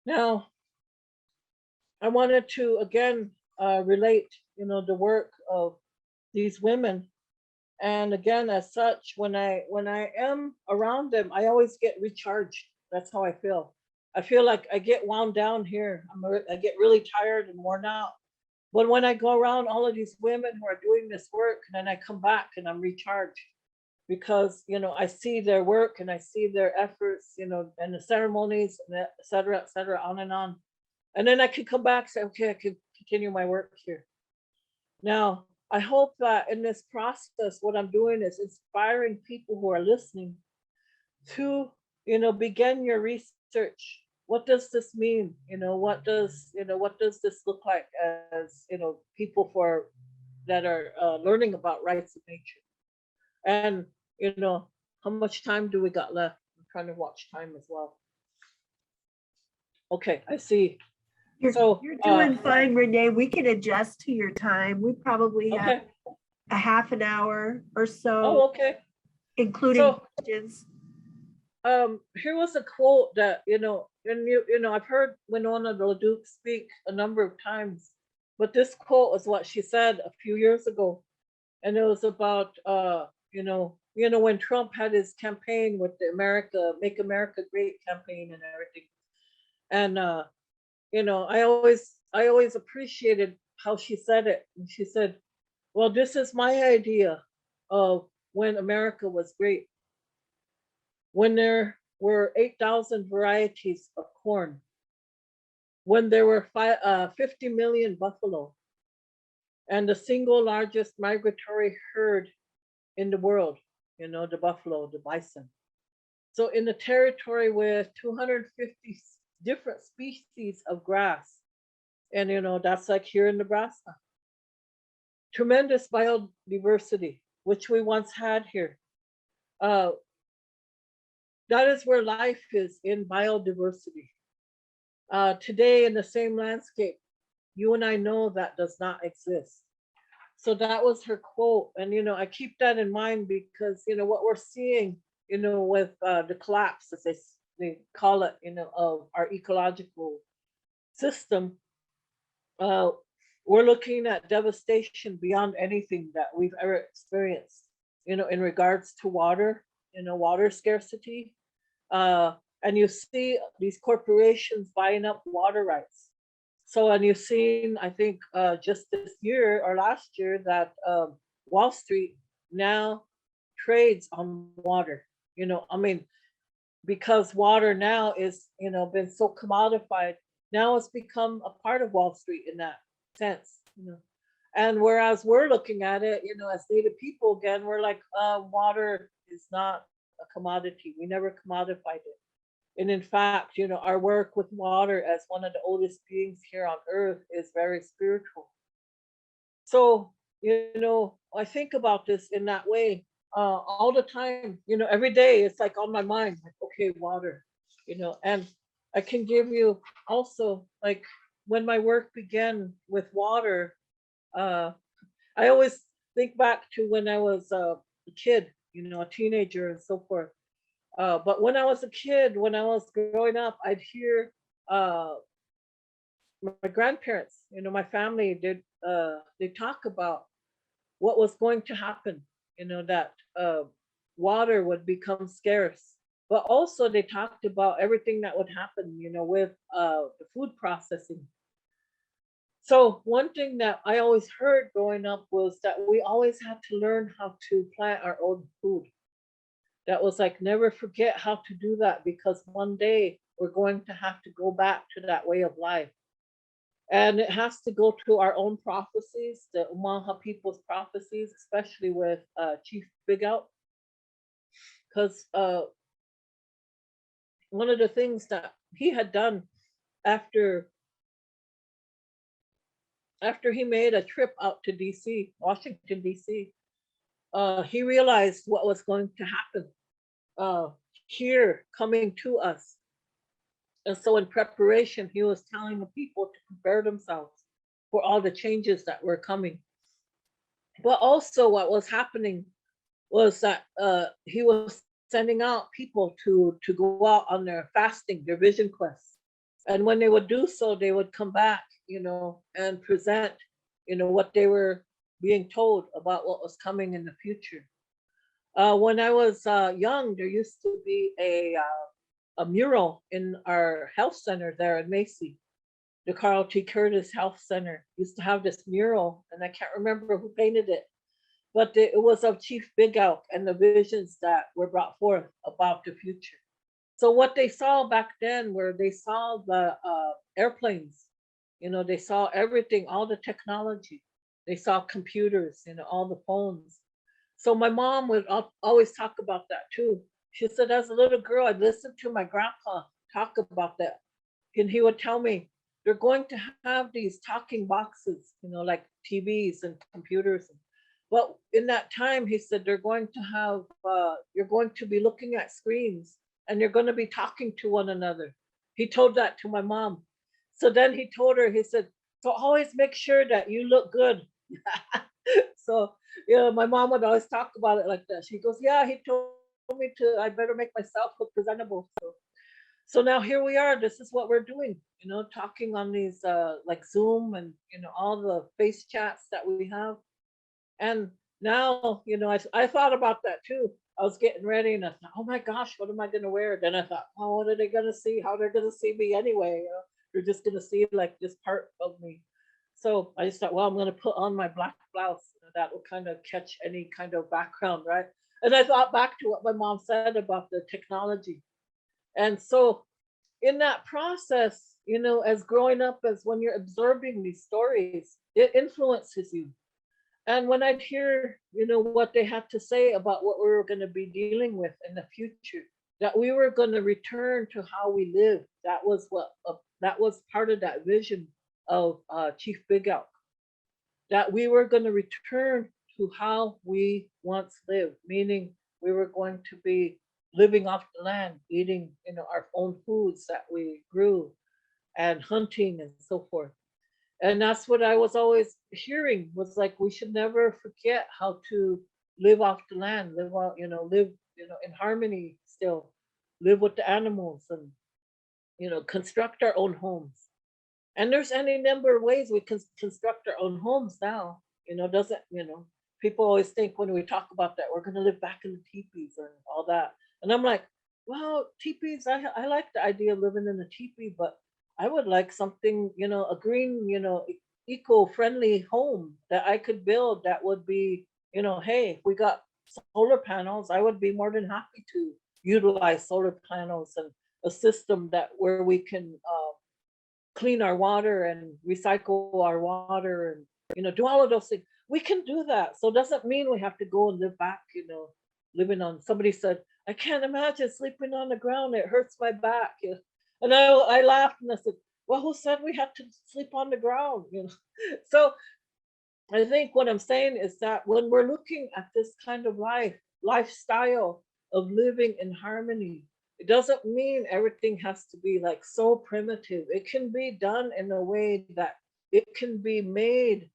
Now, I wanted to again relate, the work of these women, and again, as such, when I am around them, I always get recharged. That's how I feel. I feel like I get wound down here. I get really tired and worn out. But when I go around all of these women who are doing this work, and then I come back and I'm recharged because I see their work and I see their efforts, and the ceremonies, and et cetera, on and on. And then I can come back and say, okay, I can continue my work here. Now, I hope that in this process, what I'm doing is inspiring people who are listening to, begin your research. What does this mean? What does this look like as, people that are learning about rights of nature? And, how much time do we got left? I'm trying to watch time as well. Okay, I see. You're doing fine, Renee. We can adjust to your time. We probably have a half an hour or so. Oh, okay. Including questions. Here was a quote that, and I've heard Winona LaDuke speak a number of times, but this quote was what she said a few years ago. And it was about, when Trump had his campaign with the Make America Great campaign and everything. And, I always appreciated how she said it. And she said, well, this is my idea of when America was great. When there were 8,000 varieties of corn, when there were 50 million buffalo, and the single largest migratory herd in the world, the buffalo, the bison. So in the territory with 250 different species of grass, and that's like here in Nebraska. Tremendous biodiversity, which we once had here. That is where life is, in biodiversity. Today, in the same landscape, you and I know that does not exist. So that was her quote. And, I keep that in mind because, what we're seeing, with the collapse, as they call it, of our ecological system, we're looking at devastation beyond anything that we've ever experienced, in regards to water, water scarcity. And you see these corporations buying up water rights. So, and you've seen, I think, just this year or last year that Wall Street now trades on water. Because water now is, been so commodified, now it's become a part of Wall Street in that sense. And whereas we're looking at it, as Native people, again, we're like, water is not a commodity. We never commodified it. And in fact, our work with water as one of the oldest beings here on earth is very spiritual. So, I think about this in that way all the time, every day it's like on my mind, like, okay, water, and I can give you also, like, when my work began with water, I always think back to when I was a kid, a teenager and so forth. But when I was a kid, when I was growing up, I'd hear my grandparents, my family, they talk about what was going to happen, that water would become scarce. But also they talked about everything that would happen, with the food processing. So one thing that I always heard growing up was that we always had to learn how to plant our own food. That was like, never forget how to do that, because one day we're going to have to go back to that way of life. And it has to go to our own prophecies, the Umaha people's prophecies, especially with Chief Big Out. Because one of the things that he had done after he made a trip out to DC, Washington, DC, he realized what was going to happen uh, here coming to us. And so, in preparation, he was telling the people to prepare themselves for all the changes that were coming. But also, what was happening was that he was sending out people to go out on their fasting, their vision quests. And when they would do so, they would come back, and present, what they were being told about what was coming in the future. When I was young, there used to be a mural in our health center there in Macy. The Carl T. Curtis Health Center used to have this mural, and I can't remember who painted it, but it was of Chief Big Elk and the visions that were brought forth about the future. So what they saw back then were they saw the airplanes, they saw everything, all the technology. They saw computers, all the phones. So my mom would always talk about that too. She said, as a little girl, I'd listen to my grandpa talk about that. And he would tell me, they're going to have these talking boxes, like TVs and computers. But in that time, he said, they're going to have, you're going to be looking at screens and you're going to be talking to one another. He told that to my mom. So then he told her, he said, so always make sure that you look good. So, my mom would always talk about it like that. She goes, yeah, he told me I better make myself look presentable. So now here we are. This is what we're doing, talking on these like Zoom and, all the face chats that we have. And now, I thought about that too. I was getting ready and I thought, oh my gosh, what am I going to wear? Then I thought, oh, what are they going to see? How they're going to see me anyway? They're just going to see like this part of me. So I just thought, well, I'm going to put on my black blouse. That will kind of catch any kind of background, right? And I thought back to what my mom said about the technology. And so in that process, as growing up, as when you're observing these stories, it influences you. And when I'd hear, what they had to say about what we were going to be dealing with in the future, that we were going to return to how we lived, that was that was part of that vision of Chief Big Elk, that we were going to return to how we once lived, meaning we were going to be living off the land, eating, our own foods that we grew, and hunting and so forth. And that's what I was always hearing, was like, we should never forget how to live off the land, live out, live, in harmony still, live with the animals, and, construct our own homes. And there's any number of ways we can construct our own homes now. Doesn't, people always think when we talk about that, we're going to live back in the teepees and all that. And I'm like, well, teepees, I like the idea of living in a teepee, but I would like something, a green, eco-friendly home that I could build that would be, hey, if we got solar panels, I would be more than happy to utilize solar panels and a system that where we can clean our water and recycle our water and, do all of those things. We can do that. So it doesn't mean we have to go and live back, living on, somebody said, I can't imagine sleeping on the ground. It hurts my back. And I laughed and I said, well, who said we had to sleep on the ground? So I think what I'm saying is that when we're looking at this kind of lifestyle of living in harmony, it doesn't mean everything has to be like so primitive. It can be done in a way that it can be made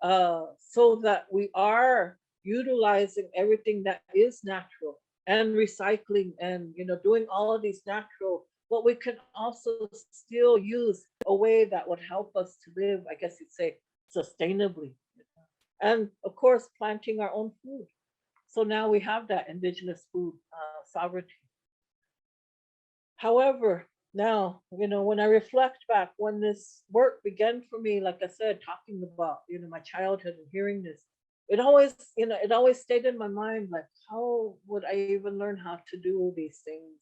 so that we are utilizing everything that is natural and recycling and doing all of these natural, but we can also still use a way that would help us to live, I guess you'd say, sustainably. And of course, planting our own food. So now we have that indigenous food sovereignty. However, Now, when I reflect back when this work began for me, like I said, talking about, my childhood and hearing this, it always stayed in my mind, like, how would I even learn how to do these things?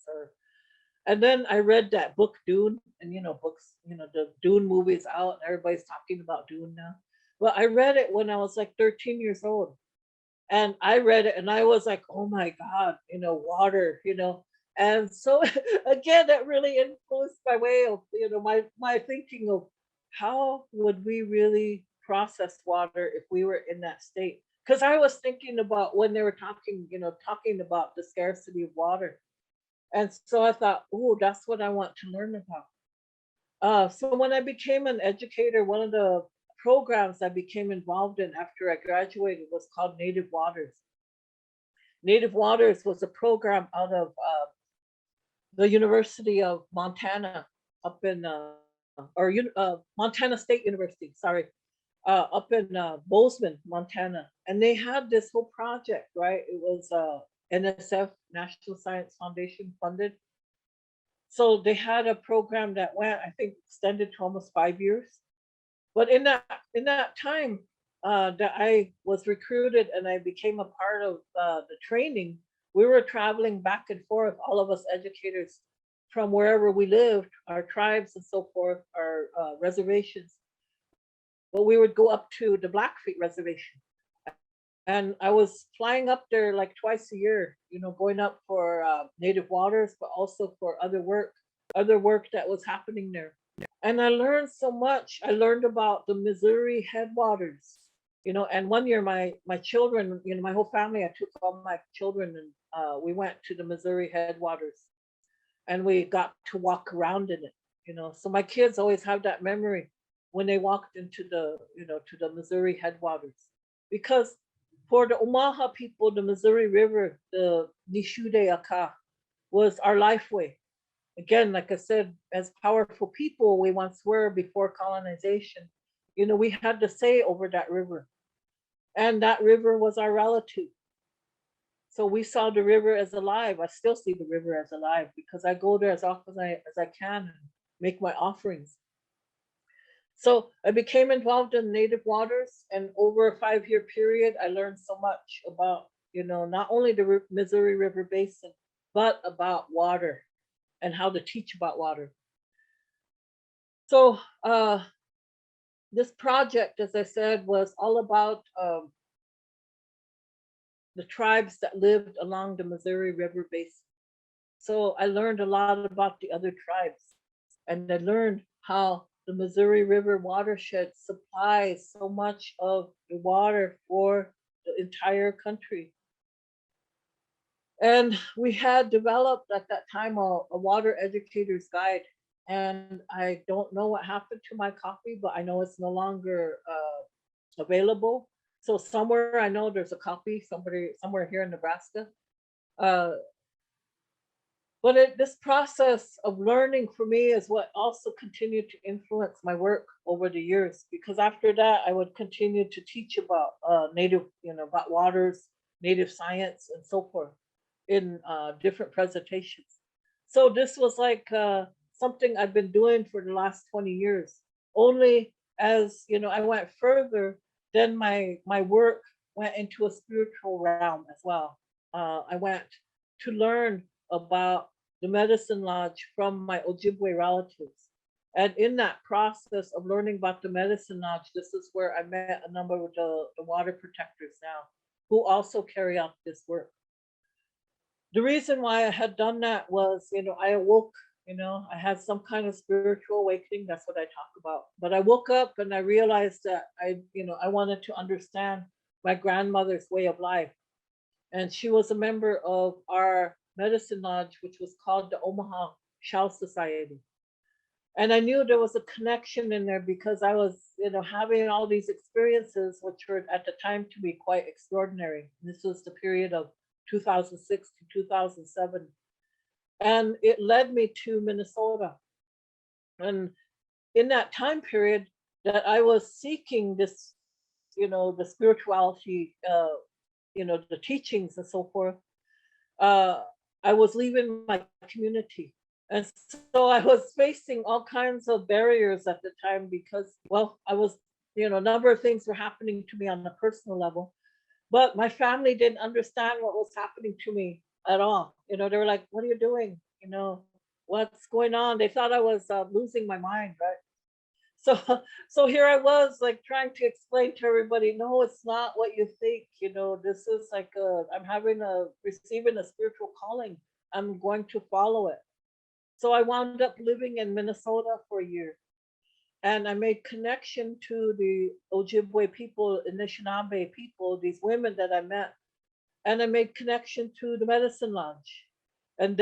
And then I read that book Dune, and books, the Dune movie's out, and everybody's talking about Dune now. Well, I read it when I was like 13 years old, and I read it and I was like, oh my God, water, And so again, that really influenced my way of, my thinking of how would we really process water if we were in that state? Because I was thinking about when they were talking about the scarcity of water. And so I thought, oh, that's what I want to learn about. So when I became an educator, one of the programs I became involved in after I graduated was called Native Waters. Native Waters was a program out of the University of Montana up in, Montana State University, sorry, up in Bozeman, Montana. And they had this whole project, right? It was NSF, National Science Foundation funded. So they had a program that went, I think, extended to almost 5 years. But in that time that I was recruited and I became a part of the training, we were traveling back and forth, all of us educators from wherever we lived, our tribes and so forth, our reservations. But we would go up to the Blackfeet Reservation. And I was flying up there like twice a year, going up for Native Waters, but also for other work that was happening there. And I learned so much. I learned about the Missouri headwaters, and one year my children, my whole family, I took all my children and we went to the Missouri headwaters and we got to walk around in it. So my kids always have that memory when they walked into to the Missouri headwaters. Because for the Omaha people, the Missouri River, the NIBTHASKA, was our lifeway. Again, like I said, as powerful people we once were before colonization, we had to say over that river. And that river was our relative. So we saw the river as alive. I still see the river as alive because I go there as often as I can and make my offerings. So I became involved in Native Waters, and over a 5-year period, I learned so much about, not only the Missouri River Basin, but about water and how to teach about water. So this project, as I said, was all about the tribes that lived along the Missouri River Basin. So I learned a lot about the other tribes, and I learned how the Missouri River watershed supplies so much of the water for the entire country. And we had developed at that time a water educator's guide. And I don't know what happened to my copy, but I know it's no longer available. So somewhere I know there's a copy, somewhere here in Nebraska. Uh, this process of learning for me is what also continued to influence my work over the years, because after that I would continue to teach about native, about waters, native science, and so forth in different presentations. So this was like something I've been doing for the last 20 years. Only as I went further, then my work went into a spiritual realm as well. I went to learn about the medicine lodge from my Ojibwe relatives. And in that process of learning about the medicine lodge, this is where I met a number of the water protectors now, who also carry out this work. The reason why I had done that was, I awoke, I had some kind of spiritual awakening. That's what I talk about. But I woke up and I realized that I wanted to understand my grandmother's way of life. And she was a member of our medicine lodge, which was called the Omaha Shell Society. And I knew there was a connection in there because I was, having all these experiences, which were at the time to be quite extraordinary. This was the period of 2006 to 2007. And it led me to Minnesota. And in that time period that I was seeking this, the spirituality, the teachings and so forth, I was leaving my community. And so I was facing all kinds of barriers at the time because, well, I was, a number of things were happening to me on a personal level, but my family didn't understand what was happening to me at all. They were like, "What are you doing? What's going on?" They thought I was losing my mind, right? So, so here I was, like trying to explain to everybody, no, it's not what you think. This is like I'm receiving a spiritual calling. I'm going to follow it. So I wound up living in Minnesota for a year, and I made connection to the Ojibwe people, Anishinaabe people, these women that I met, and I made connection to the medicine lodge. And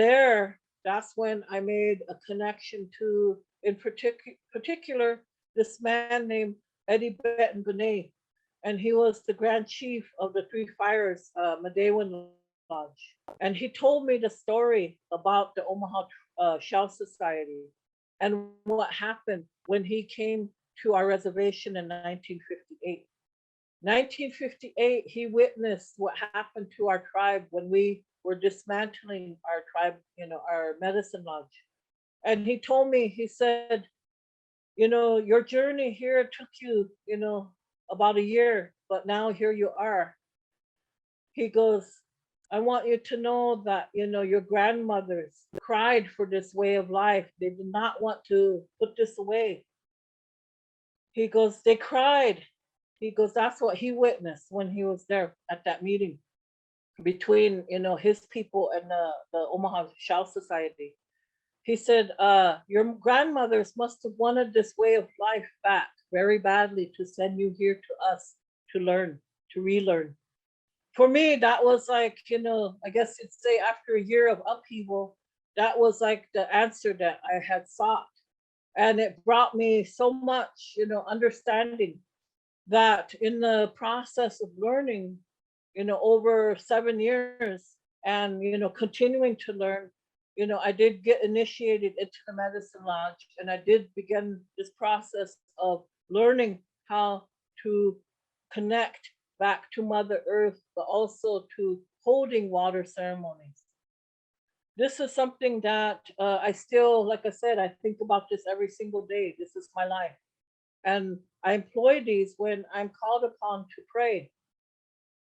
that's when I made a connection to, in particular, this man named Eddie Benton, and he was the Grand Chief of the Three Fires Medewan Lodge. And he told me the story about the Omaha Shell Society and what happened when he came to our reservation in 1958. 1958, he witnessed what happened to our tribe when we were dismantling our tribe, our medicine lodge. And he told me, he said, your journey here took you, about a year, but now here you are. He goes, I want you to know that, your grandmothers cried for this way of life. They did not want to put this away. He goes, they cried. He goes, that's what he witnessed when he was there at that meeting between, his people and the Omaha Shell Society. He said, your grandmothers must have wanted this way of life back very badly to send you here to us to learn, to relearn. For me, that was like, I guess you'd say after a year of upheaval, that was like the answer that I had sought. And it brought me so much, understanding that in the process of learning, over 7 years and, continuing to learn, I did get initiated into the medicine lodge, and I did begin this process of learning how to connect back to Mother Earth, but also to holding water ceremonies. This is something that I still, like I said, I think about this every single day. This is my life. And I employ these when I'm called upon to pray.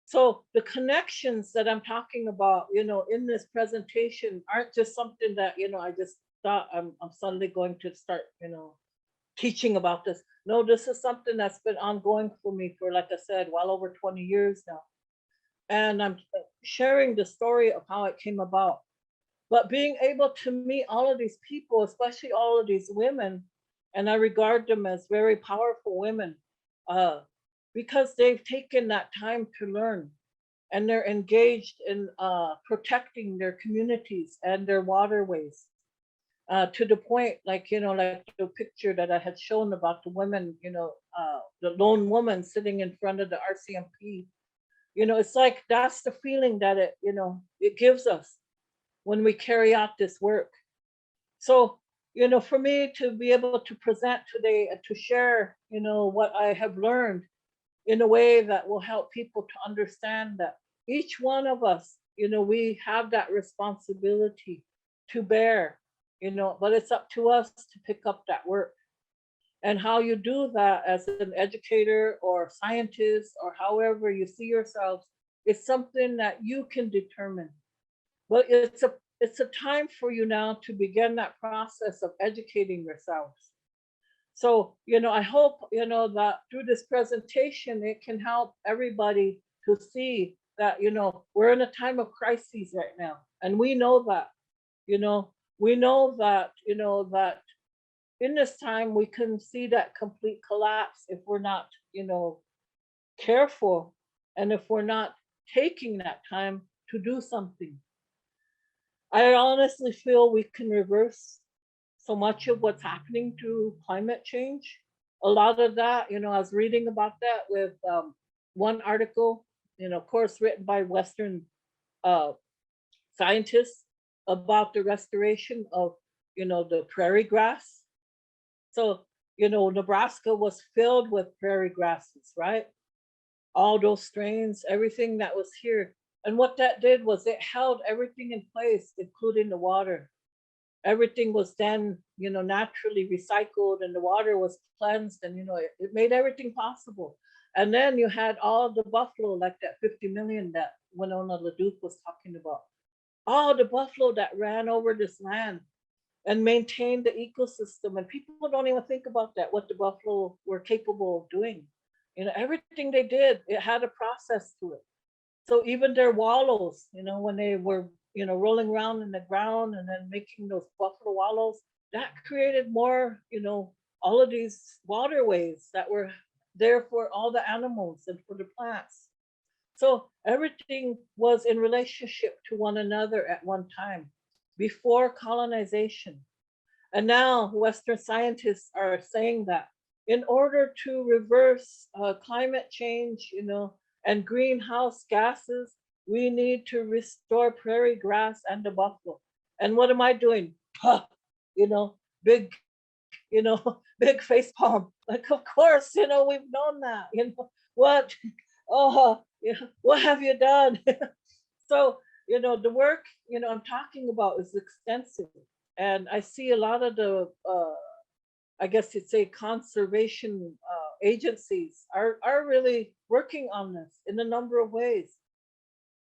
So the connections that I'm talking about, in this presentation aren't just something that, I just thought I'm suddenly going to start, teaching about this. No, this is something that's been ongoing for me for, like I said, well over 20 years now. And I'm sharing the story of how it came about. But being able to meet all of these people, especially all of these women, and I regard them as very powerful women, because they've taken that time to learn, and they're engaged in protecting their communities and their waterways, to the point, like, like the picture that I had shown about the women, the lone woman sitting in front of the RCMP. It's like that's the feeling that it gives us when we carry out this work. So, for me to be able to present today and to share, what I have learned in a way that will help people to understand that each one of us, we have that responsibility to bear, but it's up to us to pick up that work. And how you do that as an educator or scientist or however you see yourselves is something that you can determine. But it's a time for you now to begin that process of educating yourselves. So, I hope, that through this presentation, it can help everybody to see that, we're in a time of crises right now. And we know that, we know that, that in this time, we can see that complete collapse if we're not, careful, and if we're not taking that time to do something. I honestly feel we can reverse so much of what's happening to climate change. A lot of that, I was reading about that with one article, of course, written by Western uh, scientists about the restoration of, the prairie grass. So, Nebraska was filled with prairie grasses, right? All those strains, everything that was here. And what that did was it held everything in place, including the water. everything was then, naturally recycled, and the water was cleansed, and, it made everything possible. And then you had all the buffalo, like that 50 million that Winona LaDuke was talking about. All the buffalo that ran over this land and maintained the ecosystem. And people don't even think about that, what the buffalo were capable of doing. Everything they did, it had a process to it. So even their wallows, when they were, rolling around in the ground and then making those buffalo wallows, that created more, all of these waterways that were there for all the animals and for the plants. So everything was in relationship to one another at one time before colonization. And now Western scientists are saying that in order to reverse climate change, and greenhouse gases, we need to restore prairie grass and the buffalo. And what am I doing? Big, big face palm. Like, of course, we've known that. What? Oh, what have you done? So, the work, I'm talking about is extensive. And I see a lot of the, I guess you'd say, conservation agencies are really working on this in a number of ways.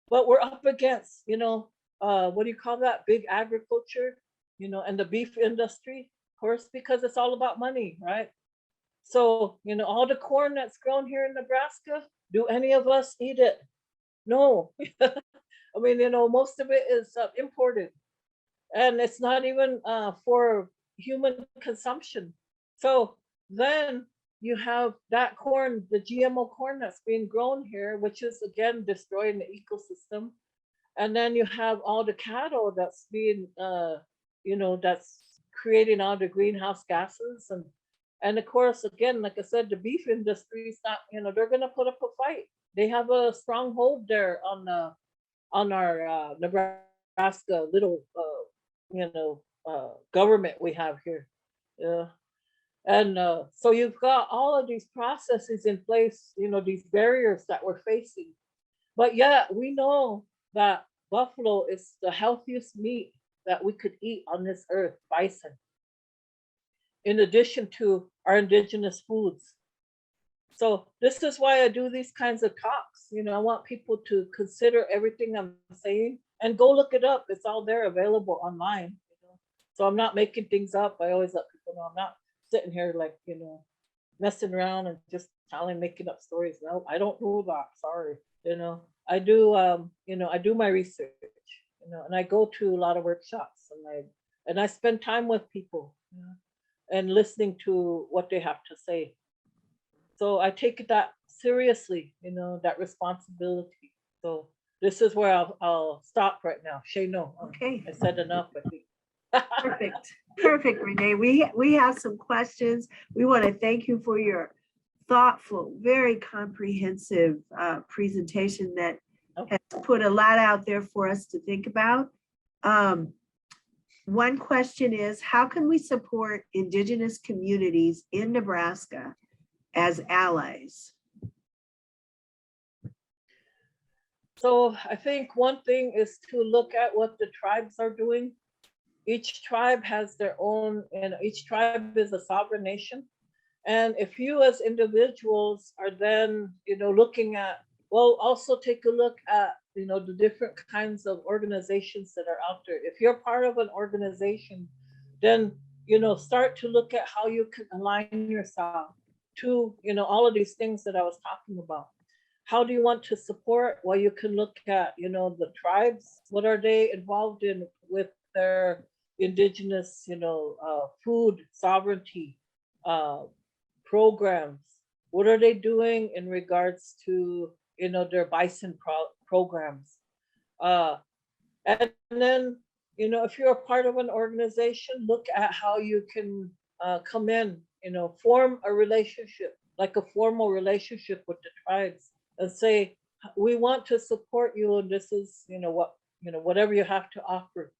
But we're up against, what do you call that? Big agriculture, and the beef industry, of course, because it's all about money, right? So, all the corn that's grown here in Nebraska, do any of us eat it? No. I mean, most of it is imported, and it's not even for human consumption. So then you have that corn, the GMO corn that's being grown here, which is again destroying the ecosystem. And then you have all the cattle that's being, that's creating all the greenhouse gases. And of course, again, like I said, the beef industry is not, they're going to put up a fight. They have a stronghold there on our Nebraska little, government we have here. Yeah. And so you've got all of these processes in place, these barriers that we're facing. But yet we know that buffalo is the healthiest meat that we could eat on this earth, bison, in addition to our indigenous foods. So this is why I do these kinds of talks. I want people to consider everything I'm saying and go look it up. It's all there available online. So I'm not making things up. I always let people know I'm not sitting here like, messing around and just making up stories. No, I don't do that. Sorry. I do, I do my research, and I go to a lot of workshops, and I spend time with people, and listening to what they have to say. So I take that seriously, that responsibility. So this is where I'll stop right now. Shay, no. Okay. I said enough, I think. Perfect, Renee. We have some questions. We want to thank you for your thoughtful, very comprehensive presentation that has put a lot out there for us to think about. One question is, how can we support Indigenous communities in Nebraska as allies? So I think one thing is to look at what the tribes are doing. Each tribe has their own, and each tribe is a sovereign nation. And if you as individuals are then, looking at, well, also take a look at, the different kinds of organizations that are out there. If you're part of an organization, then, start to look at how you can align yourself to, all of these things that I was talking about. How do you want to support? Well, you can look at, the tribes. What are they involved in with their indigenous, food sovereignty programs? What are they doing in regards to, their bison programs? And then, if you're a part of an organization, look at how you can come in, form a relationship, like a formal relationship with the tribes, and say, we want to support you, and this is, whatever you have to offer.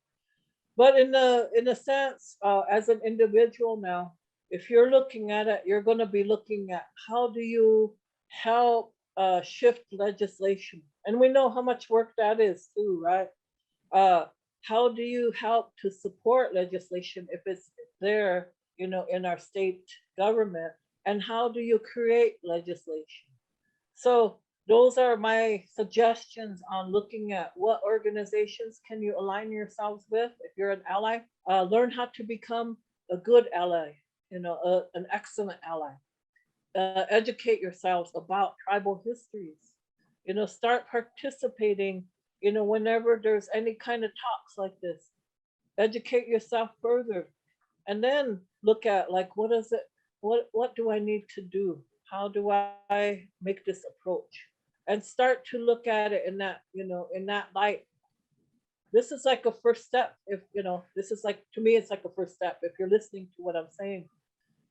But in a sense, as an individual now, if you're looking at it, you're going to be looking at how do you help shift legislation, and we know how much work that is too, right? how do you help to support legislation if it's there, in our state government? And how do you create legislation? So those are my suggestions on looking at what organizations can you align yourselves with if you're an ally. Learn how to become a good ally, an excellent ally. Educate yourselves about tribal histories. Start participating, whenever there's any kind of talks like this. Educate yourself further. And then look at, like, what is it? What do I need to do? How do I make this approach? And start to look at it in that, in that light. This is like a first step. If this is like, to me, it's like a first step if you're listening to what I'm saying.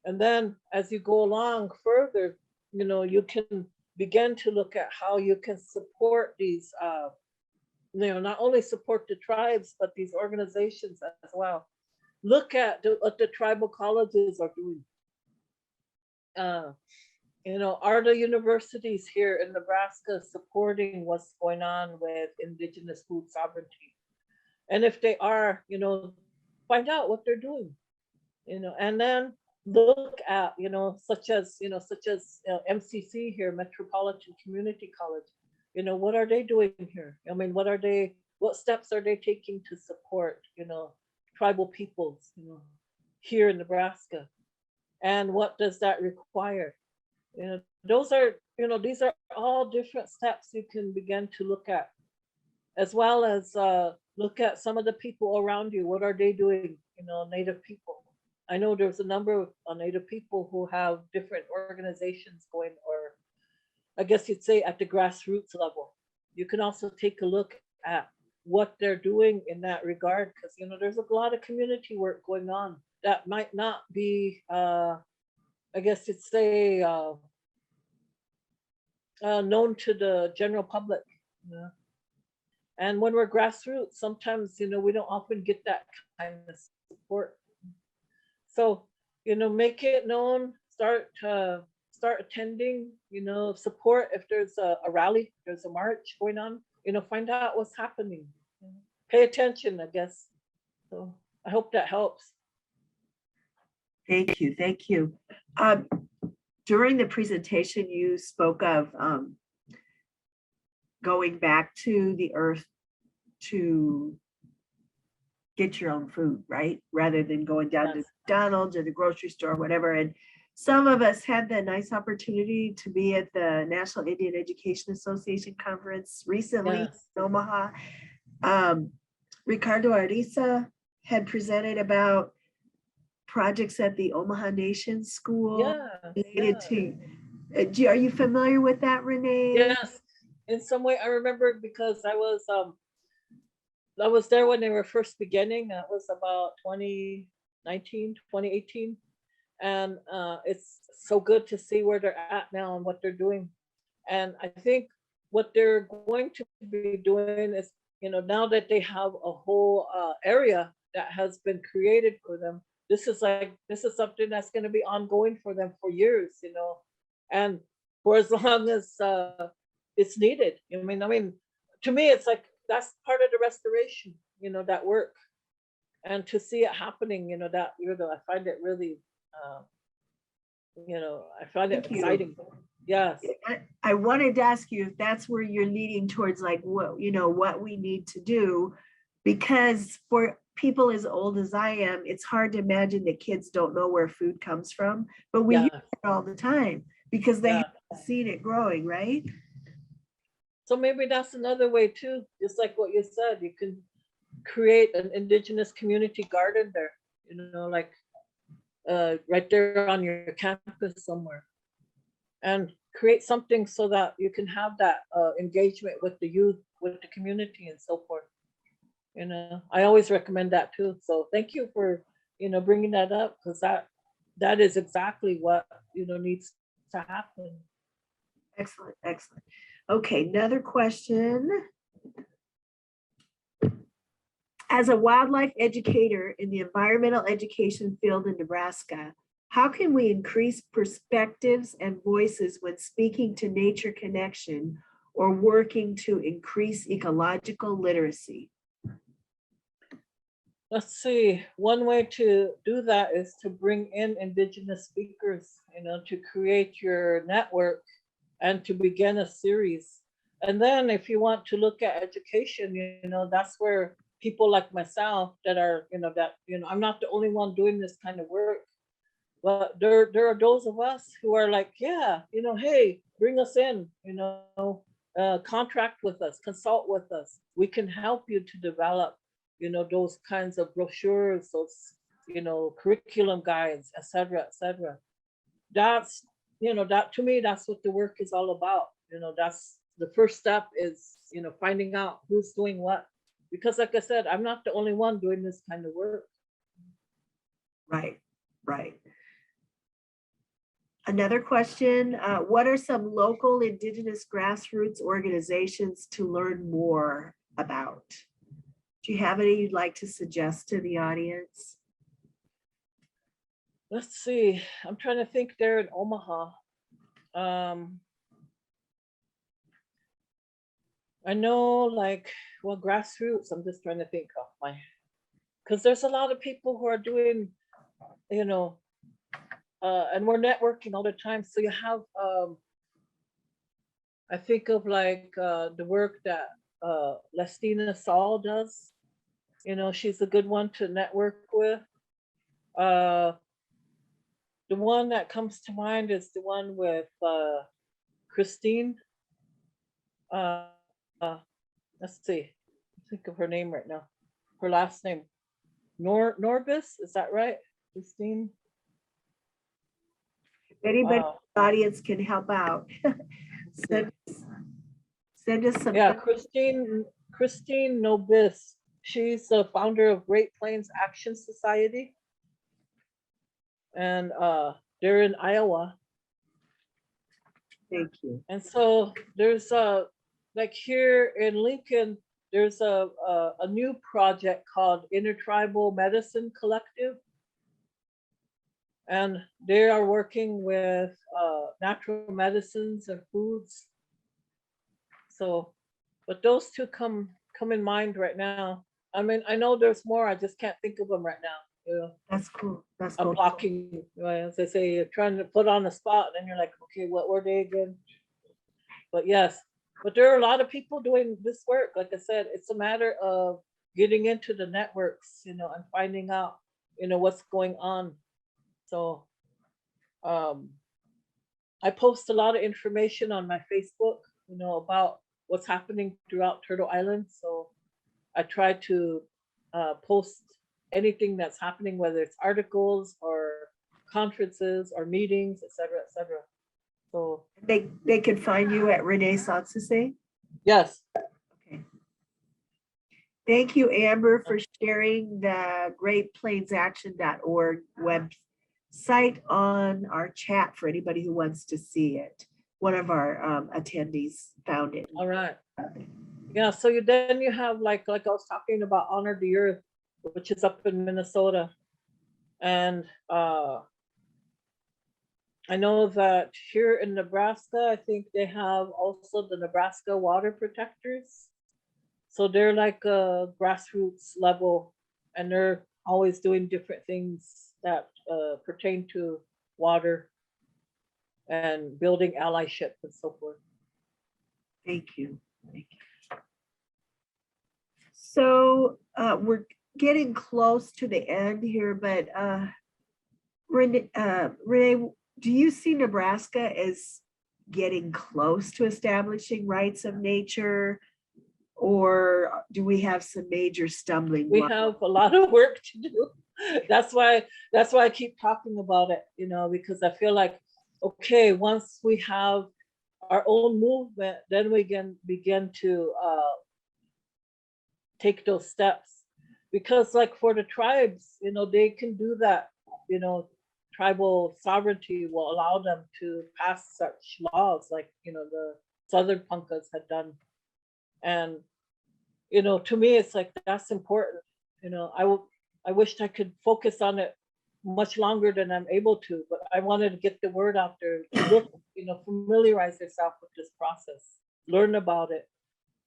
And then as you go along further, you can begin to look at how you can support these, not only support the tribes, but these organizations as well. Look at what the tribal colleges are doing. Are the universities here in Nebraska supporting what's going on with indigenous food sovereignty? And if they are, find out what they're doing, and then look at, such as MCC here, Metropolitan Community College, what are they doing here? I mean, what steps are they taking to support, tribal peoples, here in Nebraska? And what does that require? Those are, these are all different steps you can begin to look at, as well as look at some of the people around you. What are they doing? Native people. I know there's a number of Native people who have different organizations going, or I guess you'd say at the grassroots level. You can also take a look at what they're doing in that regard, because there's a lot of community work going on that might not be, I guess you'd say, known to the general public. And when we're grassroots, sometimes we don't often get that kind of support. So make it known. Start attending. Support if there's a rally, there's a march going on. Find out what's happening. Pay attention, I guess. So I hope that helps. Thank you. Thank you. During the presentation, you spoke of going back to the earth to get your own food, right? Rather than going down to McDonald's or the grocery store or whatever. And some of us had the nice opportunity to be at the National Indian Education Association conference recently in Omaha. Ricardo Ariza had presented about projects at the Omaha Nation School related to, are you familiar with that, Renee? Yes, in some way I remember, because I was there when they were first beginning. That was about 2019, 2018. And it's so good to see where they're at now and what they're doing. And I think what they're going to be doing is, now that they have a whole area that has been created for them, this is something that's going to be ongoing for them for years, and for as long as it's needed. I mean, to me, it's like that's part of the restoration, that work, and to see it happening, that I find it really, I find it exciting. Yes. I wanted to ask you if that's where you're leading towards, like, what we need to do, because for people as old as I am, it's hard to imagine that kids don't know where food comes from, but we hear it all the time because they have seen it growing, right? So maybe that's another way too, just like what you said, you can create an indigenous community garden there, like right there on your campus somewhere, and create something so that you can have that engagement with the youth, with the community and so forth. I always recommend that too. So thank you for, bringing that up, because that is exactly what, needs to happen. Excellent, excellent. Okay, another question. As a wildlife educator in the environmental education field in Nebraska, how can we increase perspectives and voices when speaking to nature connection or working to increase ecological literacy? Let's see, one way to do that is to bring in indigenous speakers, to create your network and to begin a series. And then if you want to look at education, that's where people like myself that are, I'm not the only one doing this kind of work, but there are those of us who are like, yeah, hey, bring us in, contract with us, consult with us. We can help you to develop, those kinds of brochures, those, curriculum guides, et cetera, et cetera. That's, that to me, that's what the work is all about. That's the first step is, finding out who's doing what. Because like I said, I'm not the only one doing this kind of work. Right, right. Another question, what are some local indigenous grassroots organizations to learn more about? Do you have any you'd like to suggest to the audience? Let's see, I'm trying to think there in Omaha. I know like, well, grassroots, I'm just trying to think of because there's a lot of people who are doing, and we're networking all the time. So you have, I think of like the work that Lestina Saul does. She's a good one to network with. The one that comes to mind is the one with Christine. Let's see, think of her name right now. Her last name, Norbis, is that right? Christine? If anybody in the audience can help out, send us some. Yeah, Christine Nobis. She's the founder of Great Plains Action Society. And they're in Iowa. Thank you. And so there's like here in Lincoln, there's a new project called Intertribal Medicine Collective. And they are working with natural medicines and foods. So, but those two come in mind right now. I mean, I know there's more, I just can't think of them right now. That's cool. That's I'm cool. blocking, as they say, you're trying to put on the spot, and you're like, okay, what were they again? But yes, but there are a lot of people doing this work. Like I said, it's a matter of getting into the networks, and finding out, what's going on. So I post a lot of information on my Facebook, about what's happening throughout Turtle Island. So I try to post anything that's happening, whether it's articles or conferences or meetings, et cetera, et cetera. So they can find you at Renee Sans Souci? Yes. Okay. Thank you, Amber, for sharing the greatplainsaction.org website on our chat for anybody who wants to see it. One of our attendees found it. All right. Yeah, so then you have like I was talking about Honor the Earth, which is up in Minnesota. And I know that here in Nebraska, I think they have also the Nebraska Water Protectors. So they're like a grassroots level, and they're always doing different things that pertain to water and building allyship and so forth. Thank you. Thank you. So we're getting close to the end here, but Renee, do you see Nebraska as getting close to establishing rights of nature, or do we have some major stumbling blocks? We have a lot of work to do. That's why I keep talking about it, because I feel like, okay, once we have our own movement, then we can begin to take those steps. Because like for the tribes, they can do that, tribal sovereignty will allow them to pass such laws like, the Southern Punkas had done. And, to me, it's like, that's important. I wished I could focus on it much longer than I'm able to, but I wanted to get the word out there, look, familiarize yourself with this process, learn about it.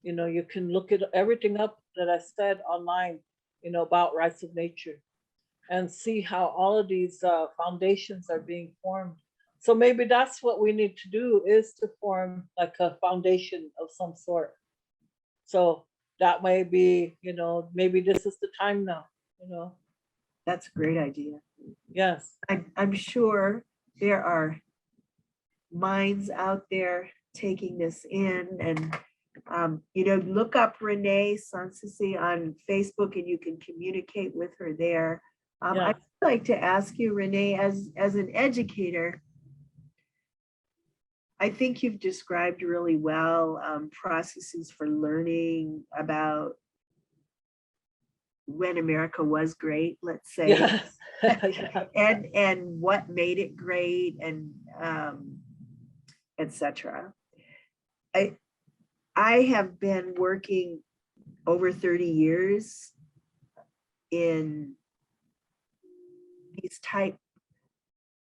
You can look at everything up that I said online, about rights of nature, and see how all of these foundations are being formed. So maybe that's what we need to do, is to form like a foundation of some sort. So that may be, maybe this is the time now, That's a great idea. Yes. I'm sure there are minds out there taking this in, and look up Renee Sans Souci on Facebook and you can communicate with her there. Yeah. I'd like to ask you, Renee, as an educator, I think you've described really well processes for learning about when America was great, let's say, Yes. Yeah. and what made it great, and etc. I have been working over 30 years in these type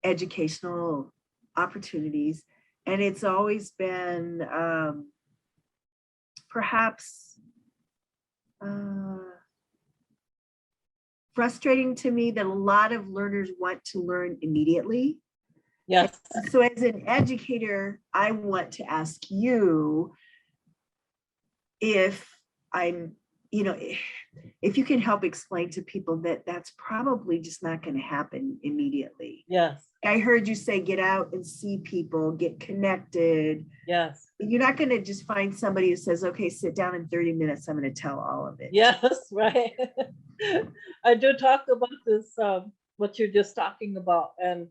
educational opportunities, and it's always been perhaps frustrating to me that a lot of learners want to learn immediately. Yes. So as an educator, I want to ask you if if you can help explain to people that that's probably just not going to happen immediately. Yes. I heard you say get out and see people, get connected. Yes. You're not going to just find somebody who says, okay, sit down in 30 minutes, I'm going to tell all of it. Yes, right. I do talk about this, what you're just talking about. And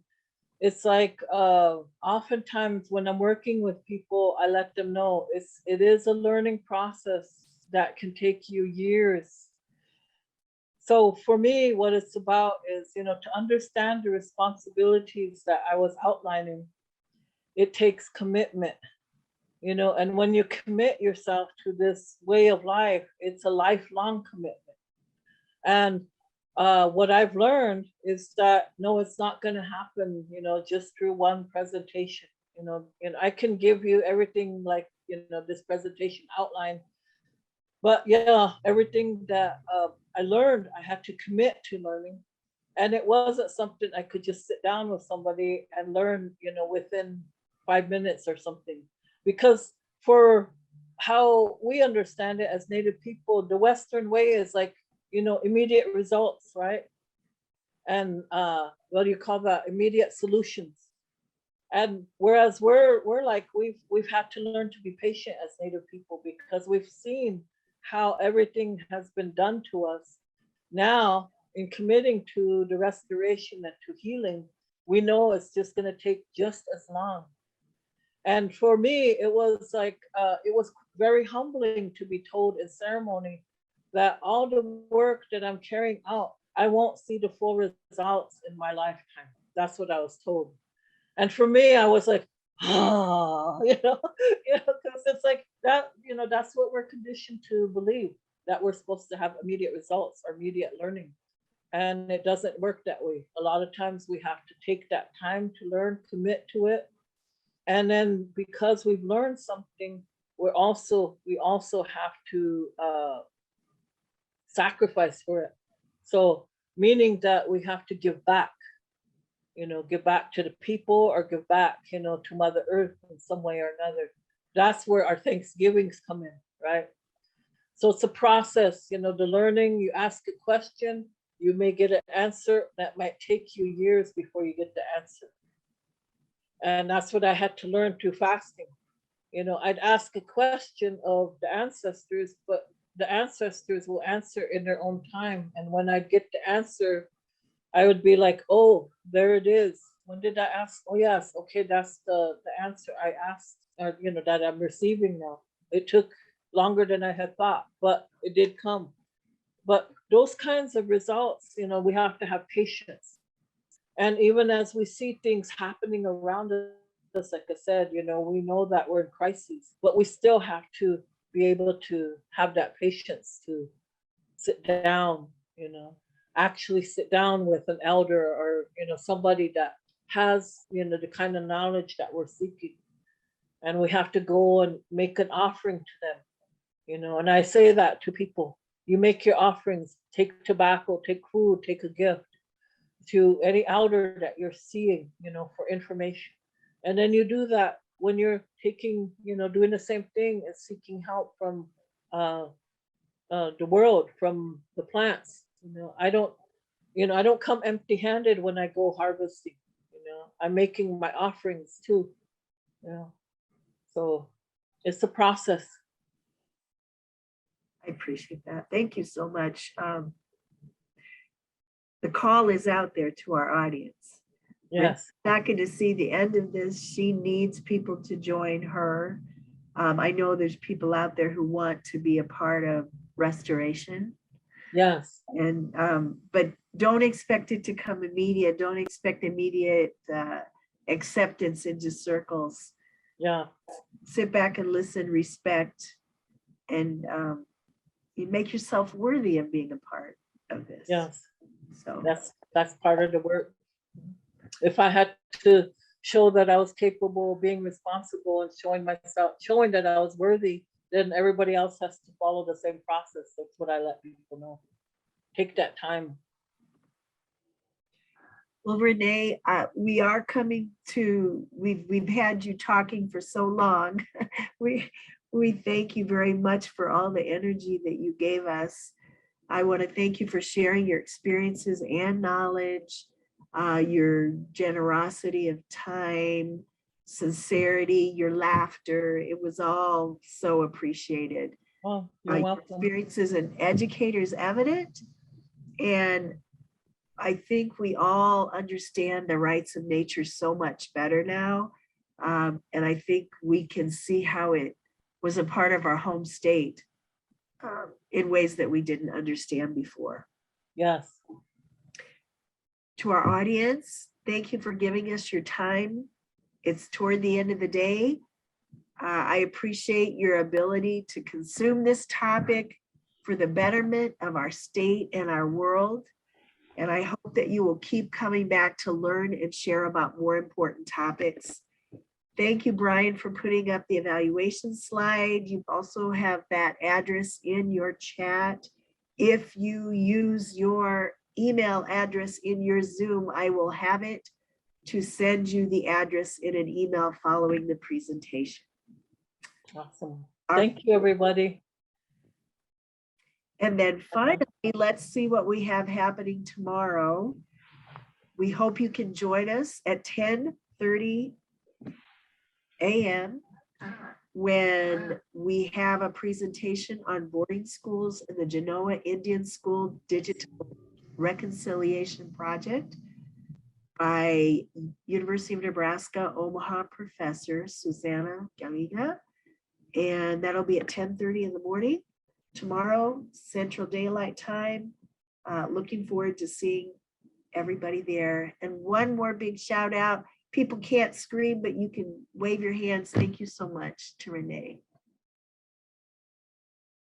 it's like oftentimes when I'm working with people, I let them know it is a learning process that can take you years. So for me, what it's about is, to understand the responsibilities that I was outlining. It takes commitment, and when you commit yourself to this way of life, it's a lifelong commitment. And what I've learned is that, no, it's not going to happen, just through one presentation, and I can give you everything like, this presentation outline. But yeah, everything that I learned, I had to commit to learning. And it wasn't something I could just sit down with somebody and learn, within 5 minutes or something. Because for how we understand it as Native people, the Western way is like, immediate results, right? And what do you call that? Immediate solutions. And whereas we're like, we've had to learn to be patient as Native people, because we've seen how everything has been done to us. Now, in committing to the restoration and to healing, we know it's just going to take just as long. And for me, it was like, it was very humbling to be told in ceremony that all the work that I'm carrying out, I won't see the full results in my lifetime. That's what I was told. And for me, I was like, oh, because it's like that, that's what we're conditioned to believe, that we're supposed to have immediate results or immediate learning. And it doesn't work that way. A lot of times we have to take that time to learn, commit to it. And then because we've learned something, we also have to sacrifice for it. So meaning that we have to give back, give back to the people, or give back, to Mother Earth in some way or another. That's where our Thanksgivings come in, right? So it's a process, the learning, you ask a question, you may get an answer that might take you years before you get the answer. And that's what I had to learn through fasting. I'd ask a question of the ancestors, but the ancestors will answer in their own time. And when I'd get the answer, I would be like, oh, there it is. When did I ask? Oh, yes. Okay, that's the answer I asked, or, that I'm receiving now. It took longer than I had thought, but it did come. But those kinds of results, we have to have patience. And even as we see things happening around us, like I said, we know that we're in crises, but we still have to be able to have that patience to sit down, actually sit down with an elder, or, somebody that has, the kind of knowledge that we're seeking. And we have to go and make an offering to them, and I say that to people, You make your offerings, take tobacco, take food, take a gift to any elder that you're seeing, for information. And then you do that when you're taking, doing the same thing as seeking help from the world, from the plants. I don't come empty-handed when I go harvesting. I'm making my offerings too. So it's a process. I appreciate that. Thank you so much. The call is out there to our audience. Yes. Not going to see the end of this. She needs people to join her. I know there's people out there who want to be a part of restoration. Yes. And but don't expect it to come immediate. Don't expect immediate acceptance into circles. Yeah. Sit back and listen, respect, and you make yourself worthy of being a part of this. Yes. So that's part of the work. If I had to show that I was capable of being responsible and showing that I was worthy, then everybody else has to follow the same process. That's what I let people know. Take that time. Well, Renee, we are coming to, we've had you talking for so long. We thank you very much for all the energy that you gave us. I want to thank you for sharing your experiences and knowledge, your generosity of time, sincerity, your laughter. It was all so appreciated. Oh, you're welcome. Your experience as an educator is evident, and I think we all understand the rights of nature so much better now. And I think we can see how it was a part of our home state in ways that we didn't understand before. Yes. To our audience, thank you for giving us your time. It's toward the end of the day. I appreciate your ability to consume this topic for the betterment of our state and our world. And I hope that you will keep coming back to learn and share about more important topics. Thank you, Brian, for putting up the evaluation slide. You also have that address in your chat. If you use your email address in your Zoom, I will have it to send you the address in an email following the presentation. Awesome. Thank you, everybody. And then finally, let's see what we have happening tomorrow. We hope you can join us at 10:30 a.m. when we have a presentation on boarding schools in the Genoa Indian School Digital Reconciliation Project by University of Nebraska Omaha professor Susanna Galiga. And that'll be at 10:30 in the morning. Tomorrow, Central Daylight Time. Looking forward to seeing everybody there. And one more big shout out. People can't scream, but you can wave your hands. Thank you so much to Renee.